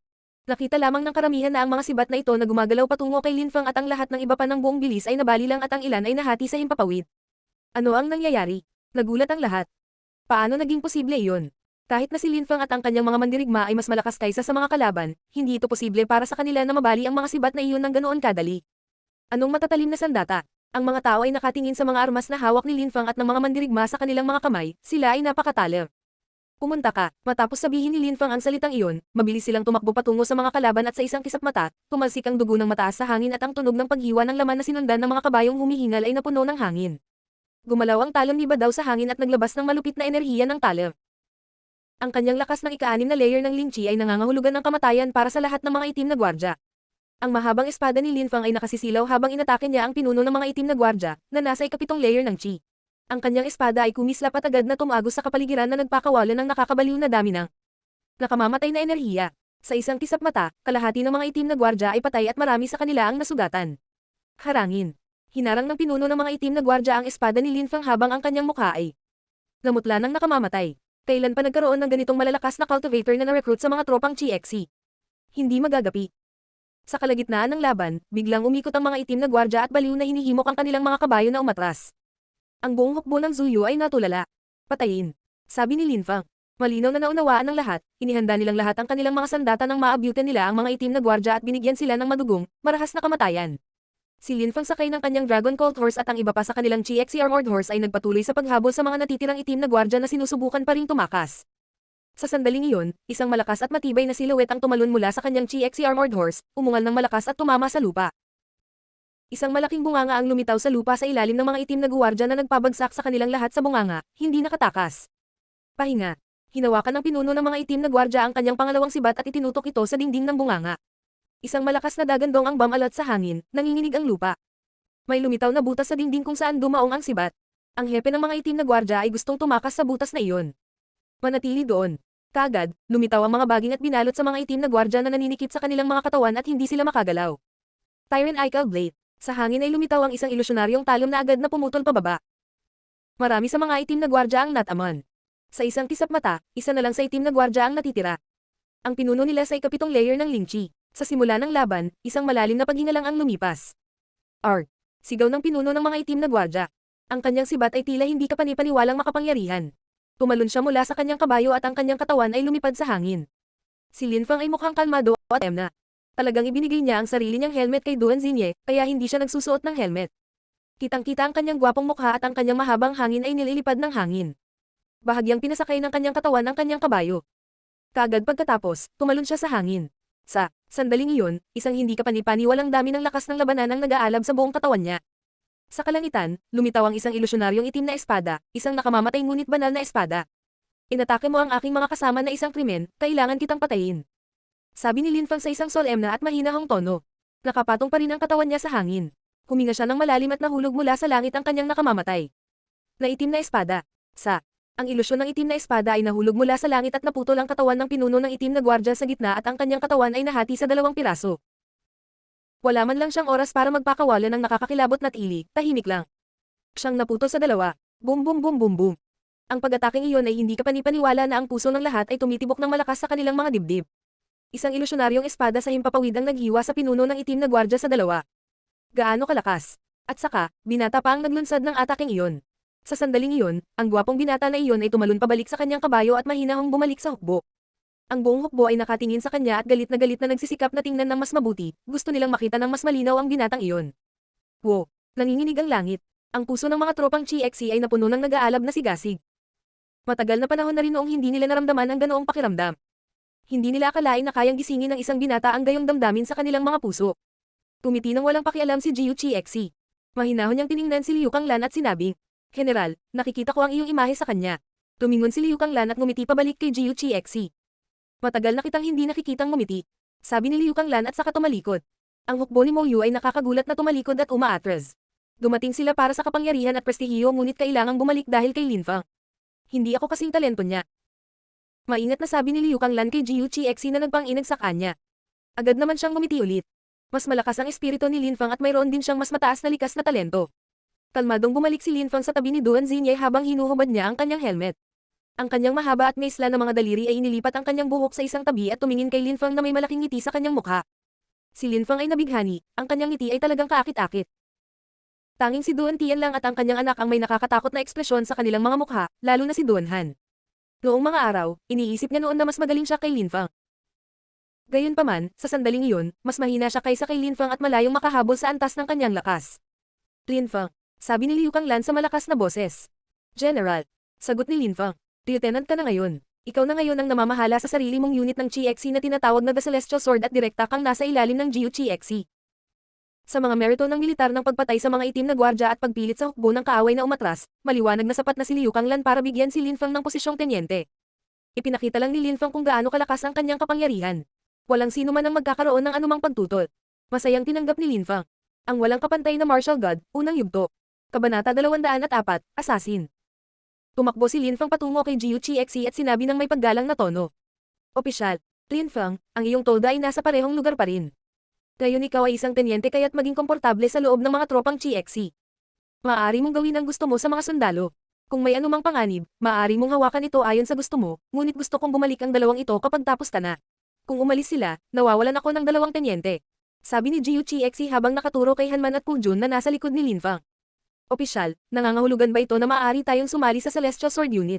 [SPEAKER 1] Nakita lamang ng karamihan na ang mga sibat na ito na gumagalaw patungo kay Linfang at ang lahat ng iba pa ng buong bilis ay nabali lang at ang ilan ay nahati sa himpapawid. Ano ang nangyayari? Nagulat ang lahat. Paano naging posible iyon? Kahit na si Lin Fang at ang kanyang mga mandirigma ay mas malakas kaysa sa mga kalaban, hindi ito posible para sa kanila na mabali ang mga sibat na iyon ng ganoon kadali. Anong matatalim na sandata? Ang mga tao ay nakatingin sa mga armas na hawak ni Lin Fang at ng mga mandirigma sa kanilang mga kamay, sila ay napakatalim. Pumunta ka, matapos sabihin ni Lin Fang ang salitang iyon, mabilis silang tumakbo patungo sa mga kalaban at sa isang kisap mata, tumalsik ang dugo ng mataas sa hangin at ang tunog ng paghiwa ng laman na sinundan ng mga kabayong humihingal ay napuno ng hangin. Gumalaw ang talon ni Badaw sa hangin at naglabas ng malupit na enerhiya ng talon. Ang kanyang lakas ng ika-6 na layer ng Ling Chi ay nangangahulugan ng kamatayan para sa lahat ng mga itim na gwardya. Ang mahabang espada ni Lin Fang ay nakasisilaw habang inatake niya ang pinuno ng mga itim na gwardya, na nasa ika-7 layer ng Chi. Ang kanyang espada ay kumislap at agad na tumagos sa kapaligiran na nagpakawalan ng nakakabaliw na dami ng nakamamatay na enerhiya. Sa isang kisap mata, kalahati ng mga itim na gwardya ay patay at marami sa kanila ang nasugatan. Harangin. Hinarang ng pinuno ng mga itim na gwardya ang espada ni Lin Fang habang ang kanyang mukha ay namutla ng nakamamatay. Kailan pa nagkaroon ng ganitong malalakas na cultivator na na-recruit sa mga tropang GXC? Hindi magagapi. Sa kalagitnaan ng laban, biglang umikot ang mga itim na gwardya at baliw na hinihimok ang kanilang mga kabayo na umatras. Ang buong hukbo ng Zuyu ay natulala. Patayin. Sabi ni Lin Fang. Malinaw na naunawaan ng lahat, inihanda nilang lahat ang kanilang mga sandata nang maabyutan nila ang mga itim na gwardya at binigyan sila ng madugong, marahas na kamatayan. Si Lin Fang sakay ng kanyang Dragon Colt Horse at ang iba pa sa kanilang GXC Armored Horse ay nagpatuloy sa paghabol sa mga natitirang itim na gwardya na sinusubukan pa ring tumakas. Sa sandaling iyon, isang malakas at matibay na silhouette ang tumalon mula sa kanyang GXC Armored Horse, umungal ng malakas at tumama sa lupa. Isang malaking bunganga ang lumitaw sa lupa sa ilalim ng mga itim na gwardya na nagpabagsak sa kanilang lahat sa bunganga, hindi nakatakas. Pahinga. Hinawakan ng pinuno ng mga itim na gwardya ang kanyang pangalawang sibat at itinutok ito sa dingding ng bunganga. Isang malakas na dagandong ang bamalat sa hangin, nanginginig ang lupa. May lumitaw na butas sa dingding kung saan dumaong ang sibat. Ang hepe ng mga itim na gwardya ay gustong tumakas sa butas na iyon. Manatili doon. Kaagad, lumitaw ang mga baging at binalot sa mga itim na gwardya na naninikip sa kanilang mga katawan at hindi sila makagalaw. Tyrant Ical Blade. Sa hangin ay lumitaw ang isang ilusyonaryong talon na agad na pumutol pababa. Marami sa mga itim na gwardya ang nataman. Sa isang kisap mata, isa na lang sa itim na gwardya ang natitira. Ang pinuno nila sa ika-7 layer ng Ling Chi. Sa simula ng laban, isang malalim na paghinga lang ang lumipas. Arg! Sigaw ng pinuno ng mga itim na gwardya. Ang kanyang sibat ay tila hindi kapanipaniwalang makapangyarihan. Tumalon siya mula sa kanyang kabayo at ang kanyang katawan ay lumipad sa hangin. Si Lin Fang ay mukhang kalmado at emna. Talagang ibinigay niya ang sarili niyang helmet kay Duan Xinye, kaya hindi siya nagsusuot ng helmet. Kitang-kita ang kanyang gwapong mukha at ang kanyang mahabang hangin ay nililipad ng hangin. Bahagyang pinasakay ng kanyang katawan ang kanyang kabayo. Kaagad pagkatapos, tumalon siya sa hangin. Sa sandaling iyon, isang hindi kapanipaniwalang dami ng lakas ng labanan ang nag-aalab sa buong katawan niya. Sa kalangitan, lumitaw ang isang ilusyonaryong itim na espada, isang nakamamatay ngunit banal na espada. Inatake mo ang aking mga kasama na isang krimen, kailangan kitang patayin. Sabi ni Lin Fang sa isang solemna at mahinahong tono. Nakapatong pa rin ang katawan niya sa hangin. Huminga siya ng malalim at nahulog mula sa langit ang kanyang nakamamatay na itim na espada. Ang ilusyon ng itim na espada ay nahulog mula sa langit at naputol ang katawan ng pinuno ng itim na gwardya sa gitna at ang kanyang katawan ay nahati sa 2 piraso. Wala man lang siyang oras para magpakawalan ng nakakakilabot na tili, tahimik lang. Siyang naputol sa 2. Boom boom boom boom boom. Ang pag-ataking iyon ay hindi kapanipaniwala na ang puso ng lahat ay tumitibok ng malakas sa kanilang mga dibdib. Isang ilusyonaryong espada sa himpapawid ang naghiwa sa pinuno ng itim na gwardya sa 2. Gaano kalakas? At saka, binata pa ang naglunsad ng ataking iyon. Sa sandaling iyon, ang gwapong binata na iyon ay tumalon pabalik sa kanyang kabayo at mahinahong bumalik sa hukbo. Ang buong hukbo ay nakatingin sa kanya at galit na nagsisikap na tingnan ng mas mabuti, gusto nilang makita ng mas malinaw ang binatang iyon. Wow! Nanginginig ang langit. Ang puso ng mga tropang GXC ay napuno ng nag-aalab na sigasig. Matagal na panahon na rin noong hindi nila naramdaman ang ganoong pakiramdam. Hindi nila akalain na kayang gisingin ng isang binata ang gayong damdamin sa kanilang mga puso. Tumiti ng walang pakialam si Jiu GXC. Mahinahon niyang tiningnan si Liu Kanglan at sinabing, General, nakikita ko ang iyong imahe sa kanya. Tumingon si Liu Kanglan at ngumiti pabalik kay Jiu GXC. Matagal na kitang hindi nakikitang ngumiti. Sabi ni Liu Kanglan at saka tumalikod. Ang hukbo ni Mo Yu ay nakakagulat na tumalikod at umaatras. Dumating sila para sa kapangyarihan at prestihiyo ngunit kailangang bumalik dahil kay Lin Fang. Hindi ako kasing talento niya. Maingat na sabi ni Liu Kanglan kay Jiu GXC na nagpang-inag sa kanya. Agad naman siyang ngumiti ulit. Mas malakas ang espiritu ni Lin Fang at mayroon din siyang mas mataas na likas na talento. Kalmadong bumalik si Lin Fang sa tabi ni Duan Xinye habang hinuhubad niya ang kanyang helmet. Ang kanyang mahaba at maisla na mga daliri ay inilipat ang kanyang buhok sa isang tabi at tumingin kay Lin Fang na may malaking ngiti sa kanyang mukha. Si Lin Fang ay nabighani, ang kanyang ngiti ay talagang kaakit-akit. Tanging si Duan Tian lang at ang kanyang anak ang may nakakatakot na ekspresyon sa kanilang mga mukha, lalo na si Duan Han. Noong mga araw, iniisip niya noon na mas magaling siya kay Lin Fang. Gayunpaman, sa sandaling iyon, mas mahina siya kaysa kay Lin Fang at malayong makahabol sa antas ng kanyang lakas. Lin Fang, sabi ni Liu Kanglan sa malakas na boses. General, sagot ni Lin Fang, Lieutenant ka na ngayon. Ikaw na ngayon ang namamahala sa sarili mong unit ng GXC na tinatawag na The Celestial Sword at direkta kang nasa ilalim ng GU-GXC. Sa mga merito ng militar ng pagpatay sa mga itim na gwardya at pagpilit sa hukbo ng kaaway na umatras, maliwanag na sapat na si Liu Kanglan para bigyan si Lin Fang ng posisyong tenyente. Ipinakita lang ni Lin Fang kung gaano kalakas ang kanyang kapangyarihan. Walang sino man ang magkakaroon ng anumang pagtutol. Masayang tinanggap ni Lin Fang. Ang walang kapantay na martial god, unang yugto. Kabanata 204, Assassin. Tumakbo si Lin Fang patungo kay GU-GXC at sinabi ng may paggalang na tono. Opisyal, Lin Fang, ang iyong tolda ay nasa parehong lugar pa rin. Ngayon ikaw ay isang tenyente kaya't maging komportable sa loob ng mga tropang GXC. Maaari mong gawin ang gusto mo sa mga sundalo. Kung may anumang panganib, maaari mong hawakan ito ayon sa gusto mo, ngunit gusto kong bumalik ang dalawang ito kapag tapos ka na. Kung umalis sila, nawawalan ako ng dalawang tenyente. Sabi ni GU-GXC habang nakaturo kay Hanman at Puljun na nasa likod ni Lin Fang. Opisyal, nangangahulugan ba ito na maaari tayong sumali sa Celestial Sword Unit?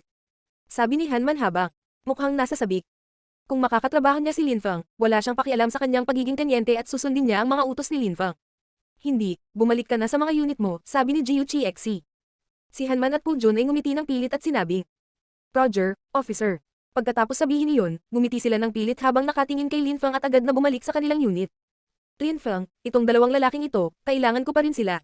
[SPEAKER 1] Sabi ni Hanman habang mukhang nasa sabik. Kung makakatrabaho niya si Lin Fang, wala siyang pakialam sa kanyang pagiging tenyente at susundin niya ang mga utos ni Lin Fang. Hindi, bumalik ka na sa mga unit mo, sabi ni GU-GXC. Si Hanman at Puljun ay ngumiti ng pilit at sinabing, Roger, officer. Pagkatapos sabihin niyon, ngumiti sila ng pilit habang nakatingin kay Lin Fang at agad na bumalik sa kanilang unit. Lin Fang, itong dalawang lalaking ito, kailangan ko pa rin sila.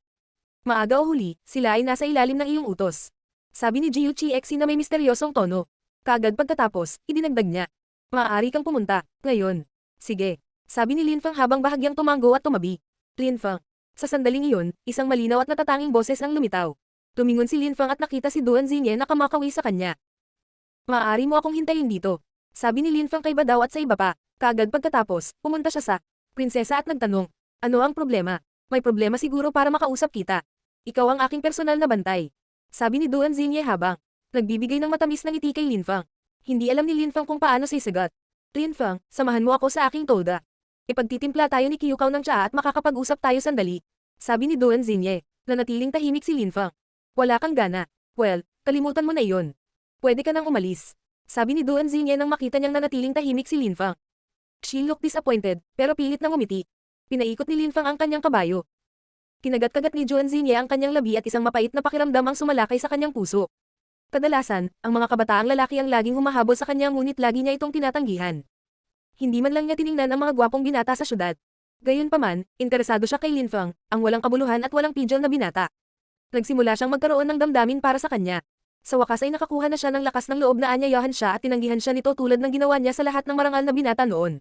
[SPEAKER 1] Maaga o huli, sila ay nasa ilalim ng iyong utos. Sabi ni GU-GXC na may misteryosong tono. Kaagad pagkatapos, idinagdag niya. Maaari kang pumunta, ngayon. Sige. Sabi ni Lin Fang habang bahagyang tumango at tumabi. Lin Fang. Sa sandaling iyon, isang malinaw at natatanging boses ang lumitaw. Tumingon si Lin Fang at nakita si Duan Xinye na kamakawi sa kanya. Maaari mo akong hintayin dito. Sabi ni Lin Fang kay Badaw at sa iba pa. Kaagad pagkatapos, pumunta siya sa prinsesa at nagtanong. Ano ang problema? May problema siguro para makausap kita. Ikaw ang aking personal na bantay. Sabi ni Duan Xinye habang nagbibigay ng matamis na ngiti kay Lin Fang. Hindi alam ni Lin Fang kung paano sisagot. Lin Fang, samahan mo ako sa aking tolda. Ipagtitimpla tayo ni Kyukaw ng tsaa at makakapag-usap tayo sandali. Sabi ni Duan Xinye. Nanatiling tahimik si Lin Fang. Wala kang gana. Well, kalimutan mo na iyon. Pwede ka nang umalis. Sabi ni Duan Xinye nang makita niyang nanatiling tahimik si Lin Fang. She looked disappointed, pero pilit nang umiti. Pinaikot ni Lin Fang ang kanyang kabayo. Kinagat-kagat ni Duan Xinye ang kanyang labi at isang mapait na pakiramdam ang sumalakay sa kanyang puso. Kadalasan, ang mga kabataang lalaki ang laging humahabol sa kanya ngunit lagi niya itong tinatanggihan. Hindi man lang niya tiningnan ang mga gwapong binata sa syudad. Gayunpaman, interesado siya kay Lin Fang, ang walang kabuluhan at walang pidyon na binata. Nagsimula siyang magkaroon ng damdamin para sa kanya. Sa wakas ay nakakuha na siya ng lakas ng loob na anyayahan siya at tinanggihan siya nito tulad ng ginawa niya sa lahat ng marangal na binata noon.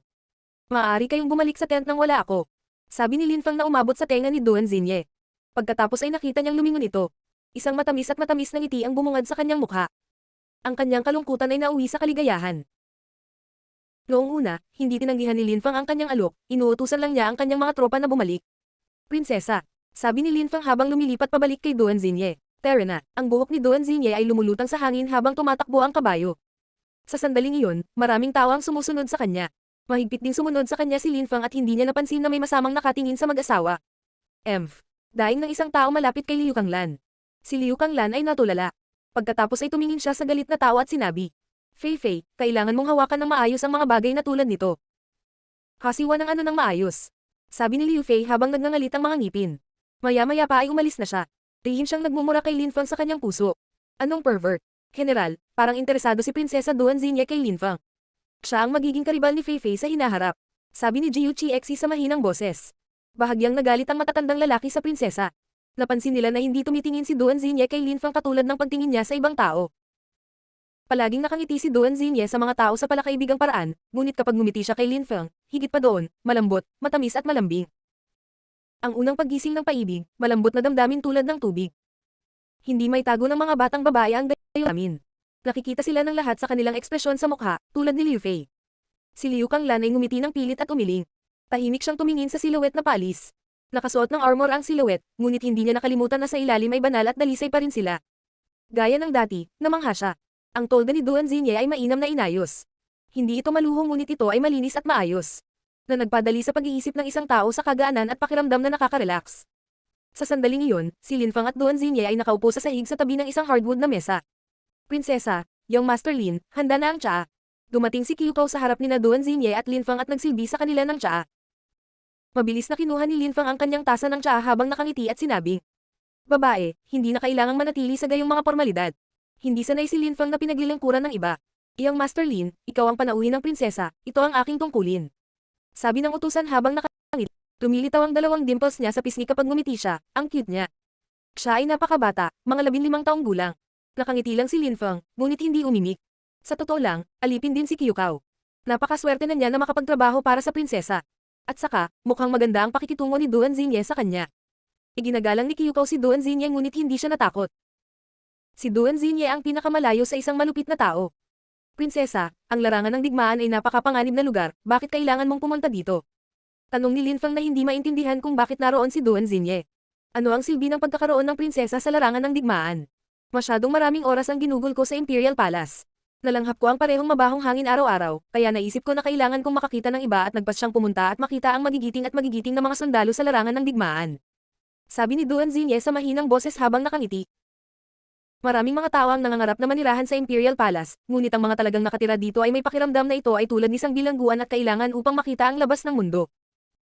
[SPEAKER 1] Maaari kayong bumalik sa tent nang wala ako. Sabi ni Lin Fang na umabot sa tenga ni Duan Xinye. Pagkatapos ay nakita niyang lumingon ito. Isang matamis na ngiti ang bumungad sa kanyang mukha. Ang kanyang kalungkutan ay nauwi sa kaligayahan. Noong una, hindi tinanggihan ni Lin Fang ang kanyang alok, inuutusan lang niya ang kanyang mga tropa na bumalik. Prinsesa, sabi ni Lin Fang habang lumilipat pabalik kay Duan Xinye. Terena, ang buhok ni Duan Xinye ay lumulutang sa hangin habang tumatakbo ang kabayo. Sa sandaling iyon, maraming tao ang sumusunod sa kanya. Mahigpit ding sumunod sa kanya si Lin Fang at hindi niya napansin na may masamang nakatingin sa mag-asawa. Daing ng isang tao malapit kay Liu Kanglan. Si Liu Kanglan ay natulala. Pagkatapos ay tumingin siya sa galit na tao at sinabi, Fei Fei, kailangan mong hawakan ng maayos ang mga bagay na tulad nito. Kasiwa ng ano ng maayos. Sabi ni Liu Fei habang nagngangalit ang mga ngipin. Maya-maya pa ay umalis na siya. Lihim siyang nagmumura kay Lin Fang sa kanyang puso. Anong pervert? General, parang interesado si Prinsesa Duan Xinye kay Lin Fang. Siya ang magiging karibal ni Fei Fei sa hinaharap. Sabi ni GU-GXC sa mahinang boses. Bahagyang nagalit ang matatandang lalaki sa prinsesa. Napansin nila na hindi tumitingin si Duan Xinye kay Lin Fang katulad ng pagtingin niya sa ibang tao. Palaging nakangiti si Duan Xinye sa mga tao sa palakaibigang paraan, ngunit kapag ngumiti siya kay Lin Fang, higit pa doon, malambot, matamis at malambing. Ang unang paggising ng paibig, malambot na damdamin tulad ng tubig. Hindi may tago ng mga batang babae ang damdamin. Nakikita sila ng lahat sa kanilang ekspresyon sa mukha, tulad ni Liu Fei. Si Liu Kanglan ay ngumiti ng pilit at umiling. Tahimik siyang tumingin sa silhouette na paalis. Nakasuot ng armor ang silhouette, ngunit hindi niya nakalimutan na sa ilalim ay banal at dalisay pa rin sila. Gaya ng dati, namangha siya. Ang tolda ni Duan Xinye ay mainam na inayos. Hindi ito maluhong ngunit ito ay malinis at maayos. Na nagpadali sa pag-iisip ng isang tao sa kagaanan at pakiramdam na nakaka-relax. Sa sandaling iyon, si Linfang at Duan Xinye ay nakaupo sa sahig sa tabi ng isang hardwood na mesa. Prinsesa, Young Master Lin, handa na ang tsaa. Dumating si Kyuko sa harap ni na Duan Xinye at Linfang at nagsilbi sa kanila ng tsaa. Mabilis na kinuha ni Linfang ang kanyang tasa ng tsaa habang nakangiti at sinabing, "Babae, hindi na kailangang manatili sa gayong mga formalidad." Hindi sanay si Linfang na pinaglilingkuran ng iba. "Young Master Lin, ikaw ang panauhin ng prinsesa, ito ang aking tungkulin." Sabi ng utusan habang nakangiti. Tumilitaw ang dalawang dimples niya sa pisngi kapag ngumiti siya, ang cute niya. Siya ay napakabata, mga 15 taong gulang. Nakangiti lang si Linfang, ngunit hindi umimik. Sa totoo lang, alipin din si Kyukao. Napakaswerte na niya na makapagtrabaho para sa prinsesa. At saka, mukhang maganda ang pakikitungo ni Duan Xinye sa kanya. Iginagalang ni Kyukao si Duan Xinye ngunit hindi siya natakot. Si Duan Xinye ang pinakamalayo sa isang malupit na tao. "Prinsesa, ang larangan ng digmaan ay napakapanganib na lugar, bakit kailangan mong pumunta dito?" Tanong ni Linfang na hindi maintindihan kung bakit naroon si Duan Xinye. Ano ang silbi ng pagkakaroon ng prinsesa sa larangan ng digmaan? Masyadong maraming oras ang ginugol ko sa Imperial Palace. Nalanghap ko ang parehong mabahong hangin araw-araw, kaya naisip ko na kailangan kong makakita ng iba at nagpas siyang pumunta at makita ang magigiting na mga sundalo sa larangan ng digmaan. Sabi ni Duan Xinye sa mahinang boses habang nakangiti. Maraming mga tao ang nangangarap na manirahan sa Imperial Palace, ngunit ang mga talagang nakatira dito ay may pakiramdam na ito ay tulad ni isang bilangguan at kailangan upang makita ang labas ng mundo.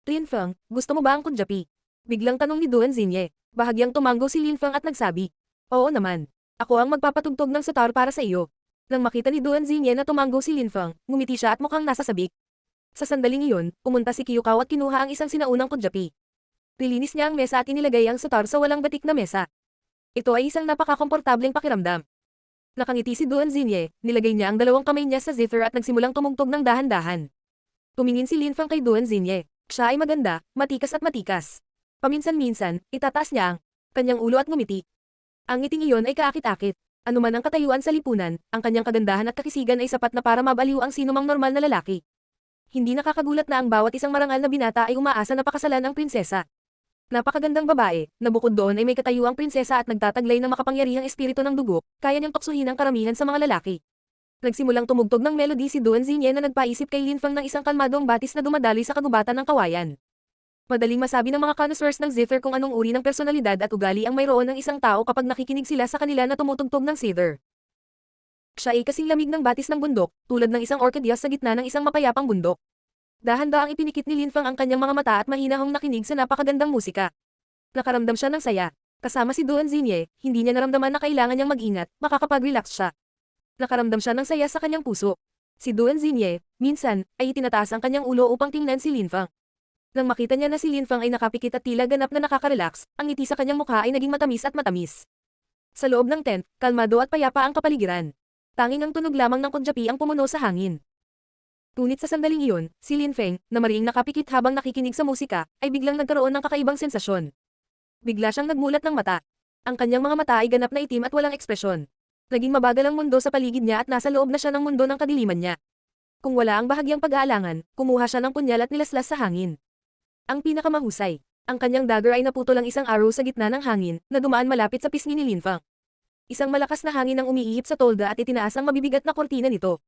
[SPEAKER 1] "Linfang, gusto mo ba ang kudyapi?" Biglang tanong ni Duan Xinye. Bahagyang tumango si Linfang at nagsabi, "Oo naman. Ako ang magpapatugtog ng sitar para sa iyo." Nang makita ni Duan Xinye na tumango si Linfang, ngumiti siya at mukhang nasa sabik. Sa sandaling iyon, pumunta si Kyukao at kinuha ang isang sinaunang kudyapi. Nilinis niya ang mesa at inilagay ang sitar sa walang batik na mesa. Ito ay isang napakakomportableng pakiramdam. Nakangiti si Duan Xinye, nilagay niya ang dalawang kamay niya sa zither at nagsimulang tumugtog ng dahan-dahan. Tumingin si Linfang kay Duan Xinye. Siya ay maganda, matikas at matikas. Paminsan-minsan, itataas niya ang kanyang ulo at ngumiti. Ang ngiting iyon ay kaakit-akit. Anuman ang katayuan sa lipunan, ang kanyang kagandahan at kakisigan ay sapat na para mabaliw ang sinumang normal na lalaki. Hindi nakakagulat na ang bawat isang marangal na binata ay umaasa na pakasalan ang prinsesa. Napakagandang babae, na bukod doon ay may katayuang prinsesa at nagtataglay ng makapangyarihang espiritu ng dugo, kaya niyang tuksuhin ang karamihan sa mga lalaki. Nagsimulang tumugtog ng melody si Duan Xinye na nagpaisip kay Linfang ng isang kalmadong batis na dumadaloy sa kagubatan ng kawayan. Madaling masabi ng mga connoisseurs ng zither kung anong uri ng personalidad at ugali ang mayroon ng isang tao kapag nakikinig sila sa kanila na tumutugtog ng zither. Siya ay kasing lamig ng batis ng bundok, tulad ng isang orchidea sa gitna ng isang mapayapang bundok. Dahan-daang ipinikit ni Linfang ang kanyang mga mata at mahinahong nakinig sa napakagandang musika. Nakaramdam siya ng saya. Kasama si Duan Xinye, hindi niya naramdaman na kailangan niyang mag-ingat, makakapag-relax siya. Nakaramdam siya ng saya sa kanyang puso. Si Duan Xinye, minsan, ay itinataas ang kanyang ulo upang tingnan si Linfang. Nang makita niya na si Linfang ay nakapikit at tila ganap na nakaka-relax, ang ngiti sa kanyang mukha ay naging matamis at matamis. Sa loob ng tent, kalmado at payapa ang kapaligiran. Tanging ang tunog lamang ng kudyapi ang pumuno sa hangin. Ngunit sa sandaling iyon, si Linfeng, na mariing nakapikit habang nakikinig sa musika, ay biglang nagkaroon ng kakaibang sensasyon. Bigla siyang nagmulat ng mata. Ang kanyang mga mata ay ganap na itim at walang ekspresyon. Naging mabagal ang mundo sa paligid niya at nasa loob na siya ng mundo ng kadiliman niya. Kung wala ang bahagyang pag-aalangan, kumuha siya ng punyal at nilaslas sa hangin. Ang pinakamahusay, ang kanyang dagger ay naputol ang isang arrow sa gitna ng hangin, na dumaan malapit sa pisngi ni Linfang. Isang malakas na hangin ang umiihip sa tolda at itinaas ang mabibigat na kortina nito.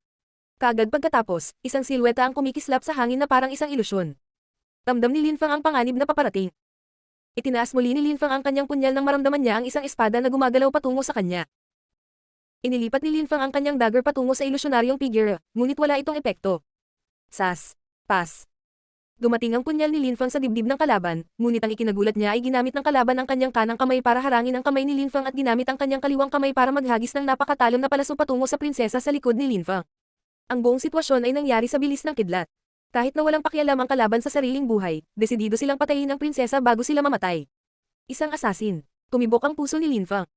[SPEAKER 1] Kaagad pagkatapos, isang silweta ang kumikislap sa hangin na parang isang ilusyon. Ramdam ni Linfang ang panganib na paparating. Itinaas muli ni Linfang ang kanyang punyal nang maramdaman niya ang isang espada na gumagalaw patungo sa kanya. Inilipat ni Linfang ang kanyang dagger patungo sa ilusyonaryong figure, ngunit wala itong epekto. Sas. Pas. Dumating ang punyal ni Linfang sa dibdib ng kalaban, ngunit ang ikinagulat niya ay ginamit ng kalaban ang kanyang kanang kamay para harangin ang kamay ni Linfang at ginamit ang kanyang kaliwang kamay para maghagis ng napakatalim na palaso patungo sa prinsesa sa likod ni Linfang. Ang buong sitwasyon ay nangyari sa bilis ng kidlat. Kahit na walang pakialam ang kalaban sa sariling buhay, desidido silang patayin ang prinsesa bago sila mamatay. Isang asasin. Tumibok ang puso ni Linfang.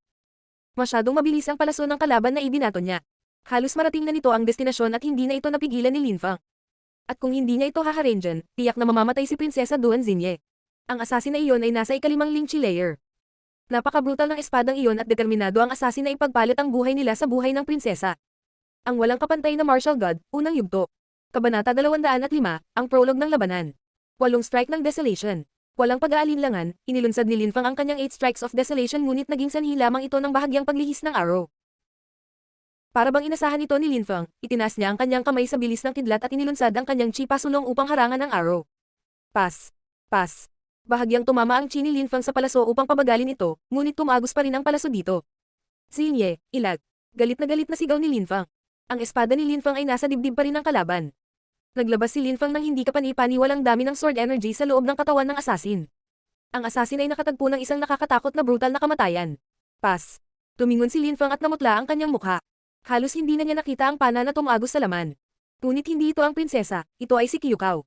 [SPEAKER 1] Masyadong mabilis ang palaso ng kalaban na ibinato niya. Halos marating na nito ang destinasyon at hindi na ito napigilan ni Linfang. At kung hindi niya ito haharenjan, tiyak na mamamatay si Prinsesa Duan Xinye. Ang asasin na iyon ay nasa ikalimang Lingchi layer. Napaka-brutal ng espadang iyon at determinado ang asasin na ipagpalit ang buhay nila sa buhay ng prinsesa. Ang walang kapantay na martial god, unang yugto. Kabanata 205, ang prologue ng labanan. 8 strike ng desolation. Walang pag-aalinlangan, inilunsad ni Linfang ang kanyang 8 strikes of desolation ngunit naging sanhi lamang ito ng bahagyang paglihis ng arrow. Para bang inasahan ito ni Linfang, itinaas niya ang kanyang kamay sa bilis ng kidlat at inilunsad ang kanyang chi pasulong upang harangan ang arrow. Pas. Pas. Bahagyang tumama ang chi ni Linfang sa palaso upang pabagalin ito, ngunit tumagos pa rin ang palaso dito. Xinye, ilag. Galit na sigaw ni Linfang. Ang espada ni Linfang ay nasa dibdib pa rin ng kalaban. Naglabas si Linfang ng hindi kapani-paniwalang dami ng sword energy sa loob ng katawan ng assassin. Ang assassin ay nakatagpo ng isang nakakatakot na brutal na kamatayan. Pas. Tumingon si Linfang at namutla ang kanyang mukha. Halos hindi na niya nakita ang pana na tumagos sa laman. Ngunit hindi ito ang prinsesa, ito ay si Kyukao.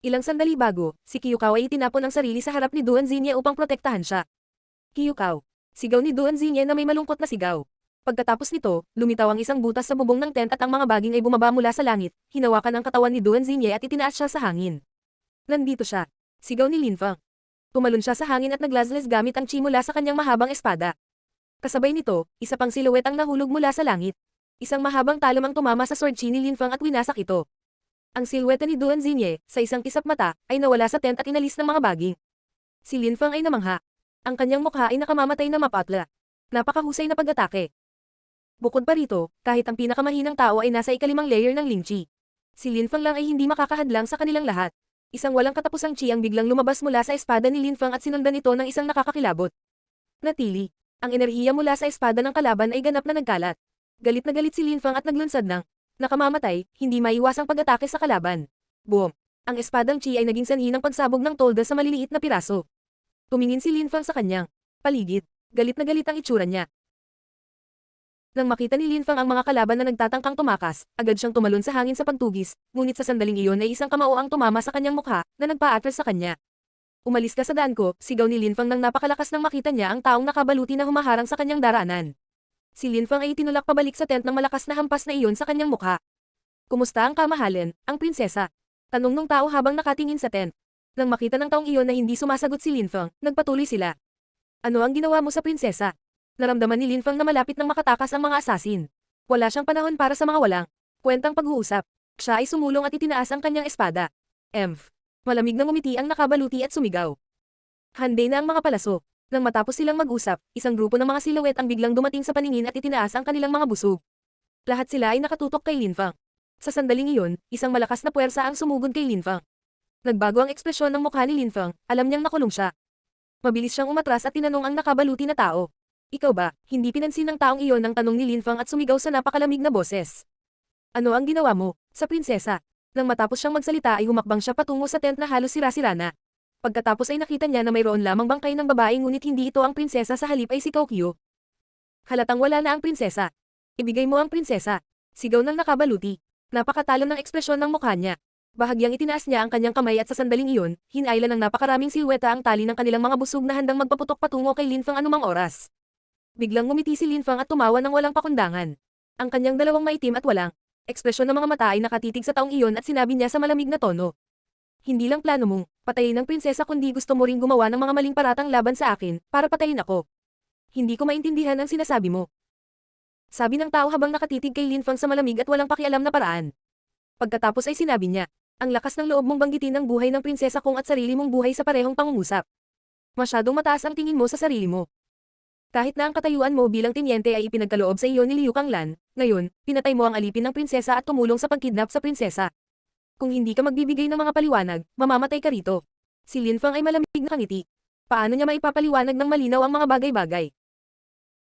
[SPEAKER 1] Ilang sandali bago, si Kyukao ay itinapon ang sarili sa harap ni Duan Xinye upang protektahan siya. Kyukao. Sigaw ni Duan Xinye na may malungkot na sigaw. Pagkatapos nito, lumitaw ang isang butas sa bubong ng tent at ang mga baging ay bumaba mula sa langit, hinawakan ang katawan ni Duan Xinye at itinaas siya sa hangin. Nandito siya. Sigaw ni Linfang. Tumalon siya sa hangin at naglazles gamit ang chi mula sa kanyang mahabang espada. Kasabay nito, isa pang siluwet ang nahulog mula sa langit. Isang mahabang talam ang tumama sa sword chi ni Linfang at winasak ito. Ang silweta ni Duan Xinye, sa isang kisap mata, ay nawala sa tent at inalis ng mga baging. Si Linfang ay namangha. Ang kanyang mukha ay nakamamatay na mapatla. Napakahusay na pag-atake. Bukod pa rito, kahit ang pinakamahinang tao ay nasa ikalimang layer ng Lingchi. Si Linfang lang ay hindi makakahadlang sa kanilang lahat. Isang walang katapusang chi ang biglang lumabas mula sa espada ni Linfang at sinundan ito ng isang nakakakilabot. Natili. Ang enerhiya mula sa espada ng kalaban ay ganap na nagkalat. Galit na galit si Linfang at naglunsad ng nakamamatay, hindi maiwasang pag-atake sa kalaban. Boom! Ang espadang chi ay naging sanhi ng pagsabog ng tolda sa maliliit na piraso. Tumingin si Linfang sa kanyang paligid. Galit na galit ang itsura niya. Nang makita ni Linfang ang mga kalaban na nagtatangkang tumakas, agad siyang tumalon sa hangin sa pagtugis, ngunit sa sandaling iyon ay isang kamao ang tumama sa kanyang mukha, na nagpa-atras sa kanya. Umalis ka sa daan ko, sigaw ni Linfang nang napakalakas nang makita niya ang taong nakabaluti na humaharang sa kanyang daraanan. Si Linfang ay itinulak pabalik sa tent ng malakas na hampas na iyon sa kanyang mukha. Kumusta ang kamahalan, ang prinsesa? Tanong nung tao habang nakatingin sa tent. Nang makita ng taong iyon na hindi sumasagot si Linfang, nagpatuloy sila. Ano ang ginawa mo sa prinsesa? Naramdaman ni Linfang na malapit nang makatakas ang mga assassin. Wala siyang panahon para sa mga walang kwentang pag-uusap. Siya ay sumulong at itinaas ang kanyang espada. Malamig na ngumiti ang nakabaluti at sumigaw. Hande na ang mga palaso. Nang matapos silang mag-usap, isang grupo ng mga silhouette ang biglang dumating sa paningin at itinaas ang kanilang mga busog. Lahat sila ay nakatutok kay Linfang. Sa sandaling iyon, isang malakas na puwersa ang sumugod kay Linfang. Nagbago ang ekspresyon ng mukha ni Linfang, alam niyang nakulong siya. Mabilis siyang umatras at tinanong ang nakabaluti na tao. Ikaw ba? Hindi pinansin ng taong iyon ang tanong ni Linfang at sumigaw sa napakalamig na boses. Ano ang ginawa mo sa prinsesa? Nang matapos siyang magsalita ay humakbang siya patungo sa tent na halos sira-sira na. Pagkatapos ay nakita niya na mayroon lamang bangkay ng babae ngunit hindi ito ang prinsesa sa halip ay si Kokyo. Halatang wala na ang prinsesa. Ibigay mo ang prinsesa. Sigaw ng nakabaluti. Napakatalam ng ekspresyon ng mukha niya. Bahagyang itinaas niya ang kanyang kamay at sa sandaling iyon, hinailan ng napakaraming silweta ang tali ng kanilang mga busog na handang magpaputok patungo kay Linfang anumang oras. Biglang ngumiti si Linfang at tumawa ng walang pakundangan. Ang kanyang dalawang maitim at walang ekspresyon ng mga mata ay nakatitig sa taong iyon at sinabi niya sa malamig na tono. Hindi lang plano mong patayin ng prinsesa kundi gusto mo ring gumawa ng mga maling paratang laban sa akin para patayin ako. Hindi ko maintindihan ang sinasabi mo. Sabi ng tao habang nakatitig kay Linfang sa malamig at walang pakialam na paraan. Pagkatapos ay sinabi niya, ang lakas ng loob mong banggitin ang buhay ng prinsesa kong at sarili mong buhay sa parehong pangungusap. Masyadong mataas ang tingin mo sa sarili mo. Kahit na ang katayuan mo bilang tinyente ay ipinagkaloob sa iyo ni Liu Kanglan, ngayon, pinatay mo ang alipin ng prinsesa at tumulong sa pagkidnap sa prinsesa. Kung hindi ka magbibigay ng mga paliwanag, mamamatay ka rito. Si Linfang ay malamig na ngiti. Paano niya maipapaliwanag ng malinaw ang mga bagay-bagay?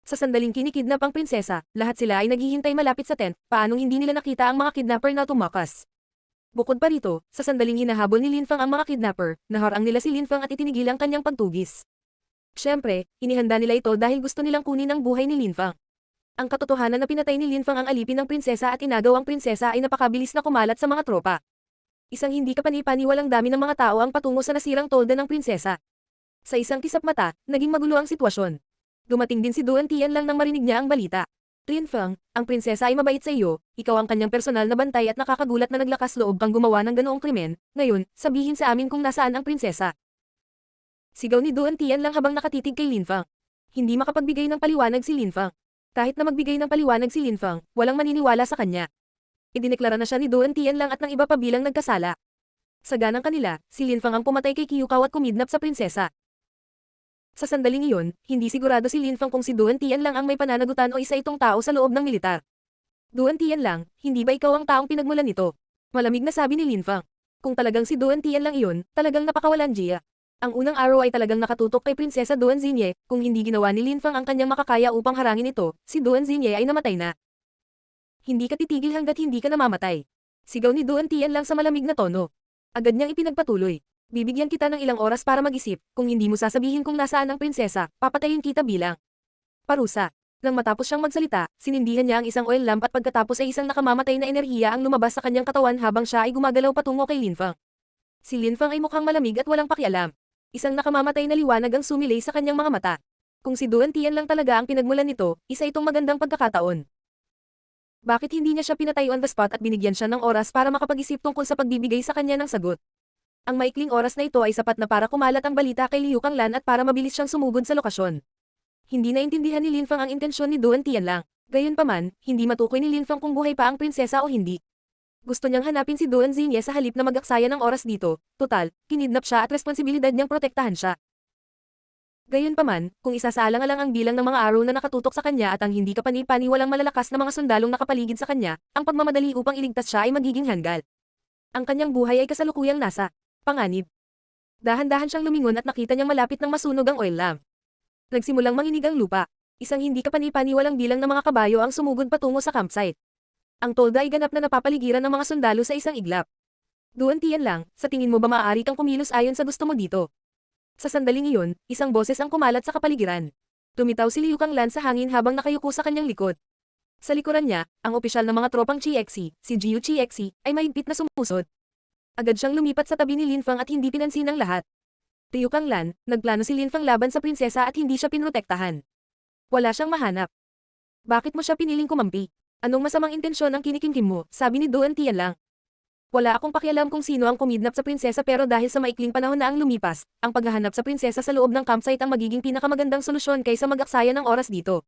[SPEAKER 1] Sa sandaling kinikidnap ang prinsesa, lahat sila ay naghihintay malapit sa tent, paanong hindi nila nakita ang mga kidnapper na tumakas. Bukod pa rito, sa sandaling hinahabol ni Linfang ang mga kidnapper, naharang nila si Linfang at itinigil ang kanyang pagtugis. Siyempre, inihanda nila ito dahil gusto nilang kunin ang buhay ni Linfang. Ang katotohanan na pinatay ni Linfang ang alipin ng prinsesa at inagaw ang prinsesa ay napakabilis na kumalat sa mga tropa. Isang hindi kapani-paniwalang dami ng mga tao ang patungo sa nasirang tolda ng prinsesa. Sa isang kisap mata, naging magulo ang sitwasyon. Dumating din si Duan Tian lang nang marinig niya ang balita. Linfang, ang prinsesa ay mabait sa iyo, ikaw ang kanyang personal na bantay at nakakagulat na naglakas loob kang gumawa ng ganoong krimen, ngayon, sabihin sa amin kung nasaan ang prinsesa. Sigaw ni Duan Tian lang habang nakatitig kay Linfang. Hindi makapagbigay ng paliwanag si Linfang. Kahit na magbigay ng paliwanag si Linfang, walang maniniwala sa kanya. Idineklara na siya ni Duan Tian lang at ng iba pa bilang nagkasala. Sa ganang kanila, si Linfang ang pumatay kay Kyukao at kumidnap sa prinsesa. Sa sandaling iyon, hindi sigurado si Linfang kung si Duan Tian lang ang may pananagutan o isa itong tao sa loob ng militar. Duan Tian lang, hindi ba ikaw ang taong pinagmulan nito? Malamig na sabi ni Linfang. Kung talagang si Duan Tian lang iyon, talagang napakawalan Jia. Ang unang araw ay talagang nakatutok kay Prinsesa Duan Xinye, kung hindi ginawa ni Lin Fang ang kanyang makakaya upang harangin ito, si Duan Xinye ay namatay na. Hindi ka titigil hanggat hindi ka namamatay. Sigaw ni Duan Tian lang sa malamig na tono. Agad niyang ipinagpatuloy. Bibigyan kita ng ilang oras para mag-isip, kung hindi mo sasabihin kung nasaan ang prinsesa, papatayin kita bilang parusa. Nang matapos siyang magsalita, sinindihan niya ang isang oil lamp at pagkatapos ay isang nakamamatay na enerhiya ang lumabas sa kanyang katawan habang siya ay gumagalaw patungo kay Lin Fang. Si Lin Fang ay mukhang malamig at walang pakialam. Isang nakamamatay na liwanag ang sumilay sa kanyang mga mata. Kung si Duan Tian lang talaga ang pinagmulan nito, isa itong magandang pagkakataon. Bakit hindi niya siya pinatay on the spot at binigyan siya ng oras para makapag-isip tungkol sa pagbibigay sa kanya ng sagot? Ang maikling oras na ito ay sapat na para kumalat ang balita kay Liu Kanglan at para mabilis siyang sumugod sa lokasyon. Hindi naintindihan ni Lin Fang ang intensyon ni Duan Tian lang. Gayunpaman, hindi matukoy ni Lin Fang kung buhay pa ang prinsesa o hindi. Gusto niyang hanapin si Duan Xinye sa halip na mag-aksaya ng oras dito. Total, kinidnap siya at responsibilidad niyang protektahan siya. Gayunpaman, kung isasaalang-alang ang bilang ng mga araw na nakatutok sa kanya at ang hindi kapani-paniwalang malalakas na mga sundalong nakapaligid sa kanya, ang pagmamadali upang iligtas siya ay magiging hanggal. Ang kanyang buhay ay kasalukuyang nasa panganib. Dahan-dahan siyang lumingon at nakita niyang malapit ng masunog ang oil lamp. Nagsimulang manginig ang lupa. Isang hindi kapani-paniwalang bilang ng mga kabayo ang sumugod patungo sa campsite. Ang tolda ay ganap na napapaligiran ng mga sundalo sa isang iglap. Duan Tian lang, sa tingin mo ba maaari kang kumilos ayon sa gusto mo dito? Sa sandaling iyon, isang boses ang kumalat sa kapaligiran. Tumitaw si Liu Kanglan sa hangin habang nakayuko sa kanyang likod. Sa likuran niya, ang opisyal ng mga tropang Chiexi, si Jiu Chiexi, ay mahigpit na sumusod. Agad siyang lumipat sa tabi ni Lin Fang at hindi pinansin ang lahat. Liu Kanglan, nagplano si Lin Fang laban sa prinsesa at hindi siya pinrotektahan. Wala siyang mahanap. Bakit mo siya piniling kumampi? Anong masamang intensyon ang kinikimkim mo? Sabi ni Duan Tian lang. Wala akong pakialam kung sino ang kumidnap sa prinsesa pero dahil sa maikling panahon na ang lumipas, ang paghahanap sa prinsesa sa loob ng campsite ang magiging pinakamagandang solusyon kaysa mag-aksaya ng oras dito.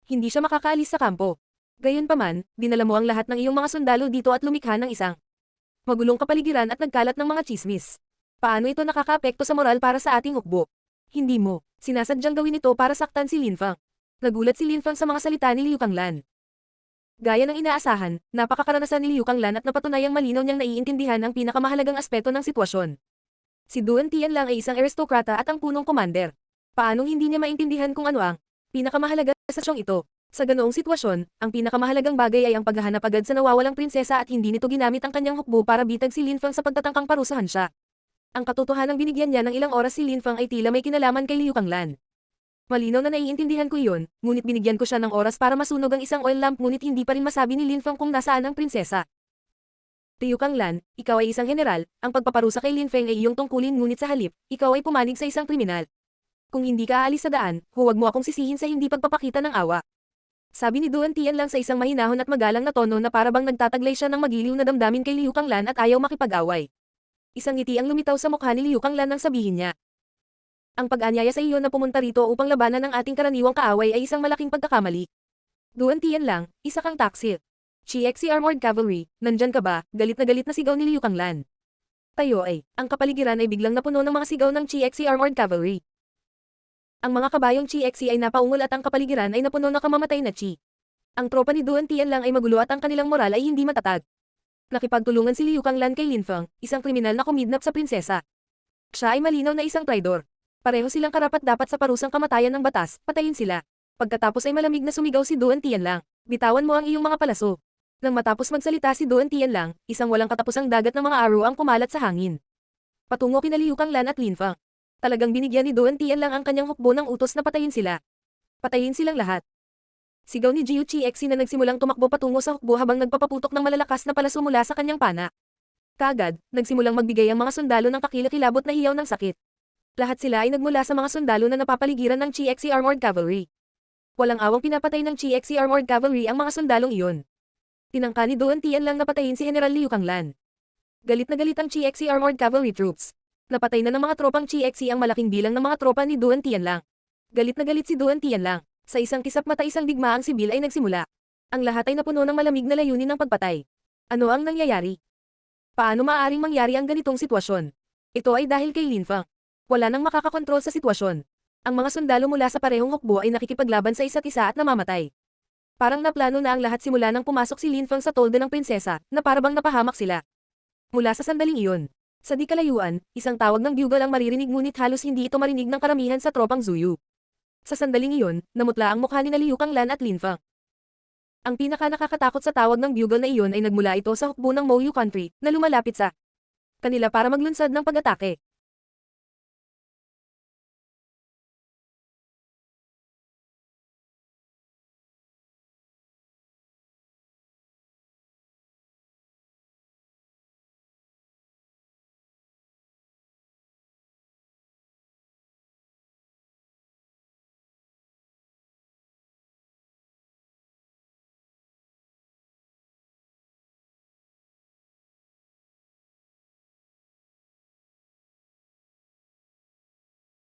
[SPEAKER 1] Hindi siya makakaalis sa kampo. Gayunpaman, dinala mo ang lahat ng iyong mga sundalo dito at lumikha ng isang magulong kapaligiran at nagkalat ng mga chismis. Paano ito nakakaapekto sa moral para sa ating hukbo? Hindi mo. Sinasadyang gawin ito para saktan si Lin Fang. Nagulat si Lin Fang sa mga salita ni Liu Kanglan. Gaya ng inaasahan, napakakaranasan ni Liu Kanglan at napatunayang malinaw niyang naiintindihan ang pinakamahalagang aspeto ng sitwasyon. Si Duan Tian lang ay isang aristokrata at ang punong commander. Paanong hindi niya maintindihan kung ano ang pinakamahalaga sa siyong ito? Sa ganoong sitwasyon, ang pinakamahalagang bagay ay ang paghahanap agad sa nawawalang prinsesa at hindi nito ginamit ang kanyang hukbo para bitag si Lin Fang sa pagtatangkang parusahan siya. Ang katotohanang binigyan niya ng ilang oras si Lin Fang ay tila may kinalaman kay Liu Kanglan. Malinaw na naiintindihan ko iyon, ngunit binigyan ko siya ng oras para masunog ang isang oil lamp ngunit hindi pa rin masabi ni Lin Fang kung nasaan ang prinsesa. Liu Kanglan, ikaw ay isang general, ang pagpaparusa kay Lin Feng ay iyong tungkulin ngunit sa halip, ikaw ay pumanig sa isang kriminal. Kung hindi ka aalis sa daan, huwag mo akong sisihin sa hindi pagpapakita ng awa. Sabi ni Duan Tian lang sa isang mahinahon at magalang na tono na parabang nagtataglay siya ng magiliw na damdamin kay Liu Kanglan at ayaw makipag-away. Isang ngiti ang lumitaw sa mukha ni Liu Kanglan nang sabihin niya. Ang pag-anyaya sa iyo na pumunta rito upang labanan ang ating karaniwang kaaway ay isang malaking pagkakamali. Duan Tian lang, isa kang taksil. Chiexi Armored Cavalry, nandyan ka ba? Galit na sigaw ni Liu Kanglan. Tayo ay, ang kapaligiran ay biglang napuno ng mga sigaw ng Chiexi Armored Cavalry. Ang mga kabayong Chiexi ay napaungol at ang kapaligiran ay napuno ng kamamatay na Chi. Ang tropa ni Duan Tian lang ay magulo at ang kanilang moral ay hindi matatag. Nakipagtulungan si Liu Kanglan kay Lin Fang, isang kriminal na kumidnap sa prinsesa. Siya ay malinaw na isang traidor. Pareho silang karapat-dapat sa parusang kamatayan ng batas, patayin sila. Pagkatapos ay malamig na sumigaw si Duan Tian lang. Bitawan mo ang iyong mga palaso. Nang matapos magsalita si Duan Tian lang, isang walang katapusang dagat ng mga arrow ang kumalat sa hangin. Patungo kina Liu Kanglan at Lin Fang. Talagang binigyan ni Duan Tian lang ang kanyang hukbo ng utos na patayin sila. Patayin silang lahat. Sigaw ni Jiu Chiexi na nagsimulang tumakbo patungo sa hukbo habang nagpapaputok ng malalakas na palaso mula sa kanyang pana. Kaagad, nagsimulang magbigay ang mga sundalo ng kakilakilabot na hiyaw ng sakit. Lahat sila ay nagmula sa mga sundalo na napapaligiran ng Chiexi Armored Cavalry. Walang awang pinapatay ng Chiexi Armored Cavalry ang mga sundalong iyon. Tinangka ni Duan Tian lang napatayin si General Liu Kanglan. Galit na galit ang Chiexi Armored Cavalry troops. Napatay na ng mga tropang Chiexi ang malaking bilang ng mga tropa ni Duan Tian lang. Galit na galit si Duan Tian lang. Sa isang kisap mata isang digmaang sibil ay nagsimula. Ang lahat ay napuno ng malamig na layunin ng pagpatay. Ano ang nangyayari? Paano maaaring mangyari ang ganitong sitwasyon? Ito ay dahil kay Lin Fang. Wala nang makakakontrol sa sitwasyon. Ang mga sundalo mula sa parehong hukbo ay nakikipaglaban sa isa't isa at namamatay. Parang naplano na ang lahat simula nang pumasok si Lin Fang sa tolda ng prinsesa, na parabang napahamak sila. Mula sa sandaling iyon, Sa di kalayuan, isang tawag ng bugle ang maririnig ngunit halos hindi ito marinig ng karamihan sa tropang Zuyu. Sa sandaling iyon, namutla ang mukha ni Liu Kanglan at Lin Feng. Ang pinaka nakakatakot sa tawag ng bugle na iyon ay nagmula ito sa hukbo ng Moyu Country, na lumalapit sa kanila para maglunsad ng pag-atake.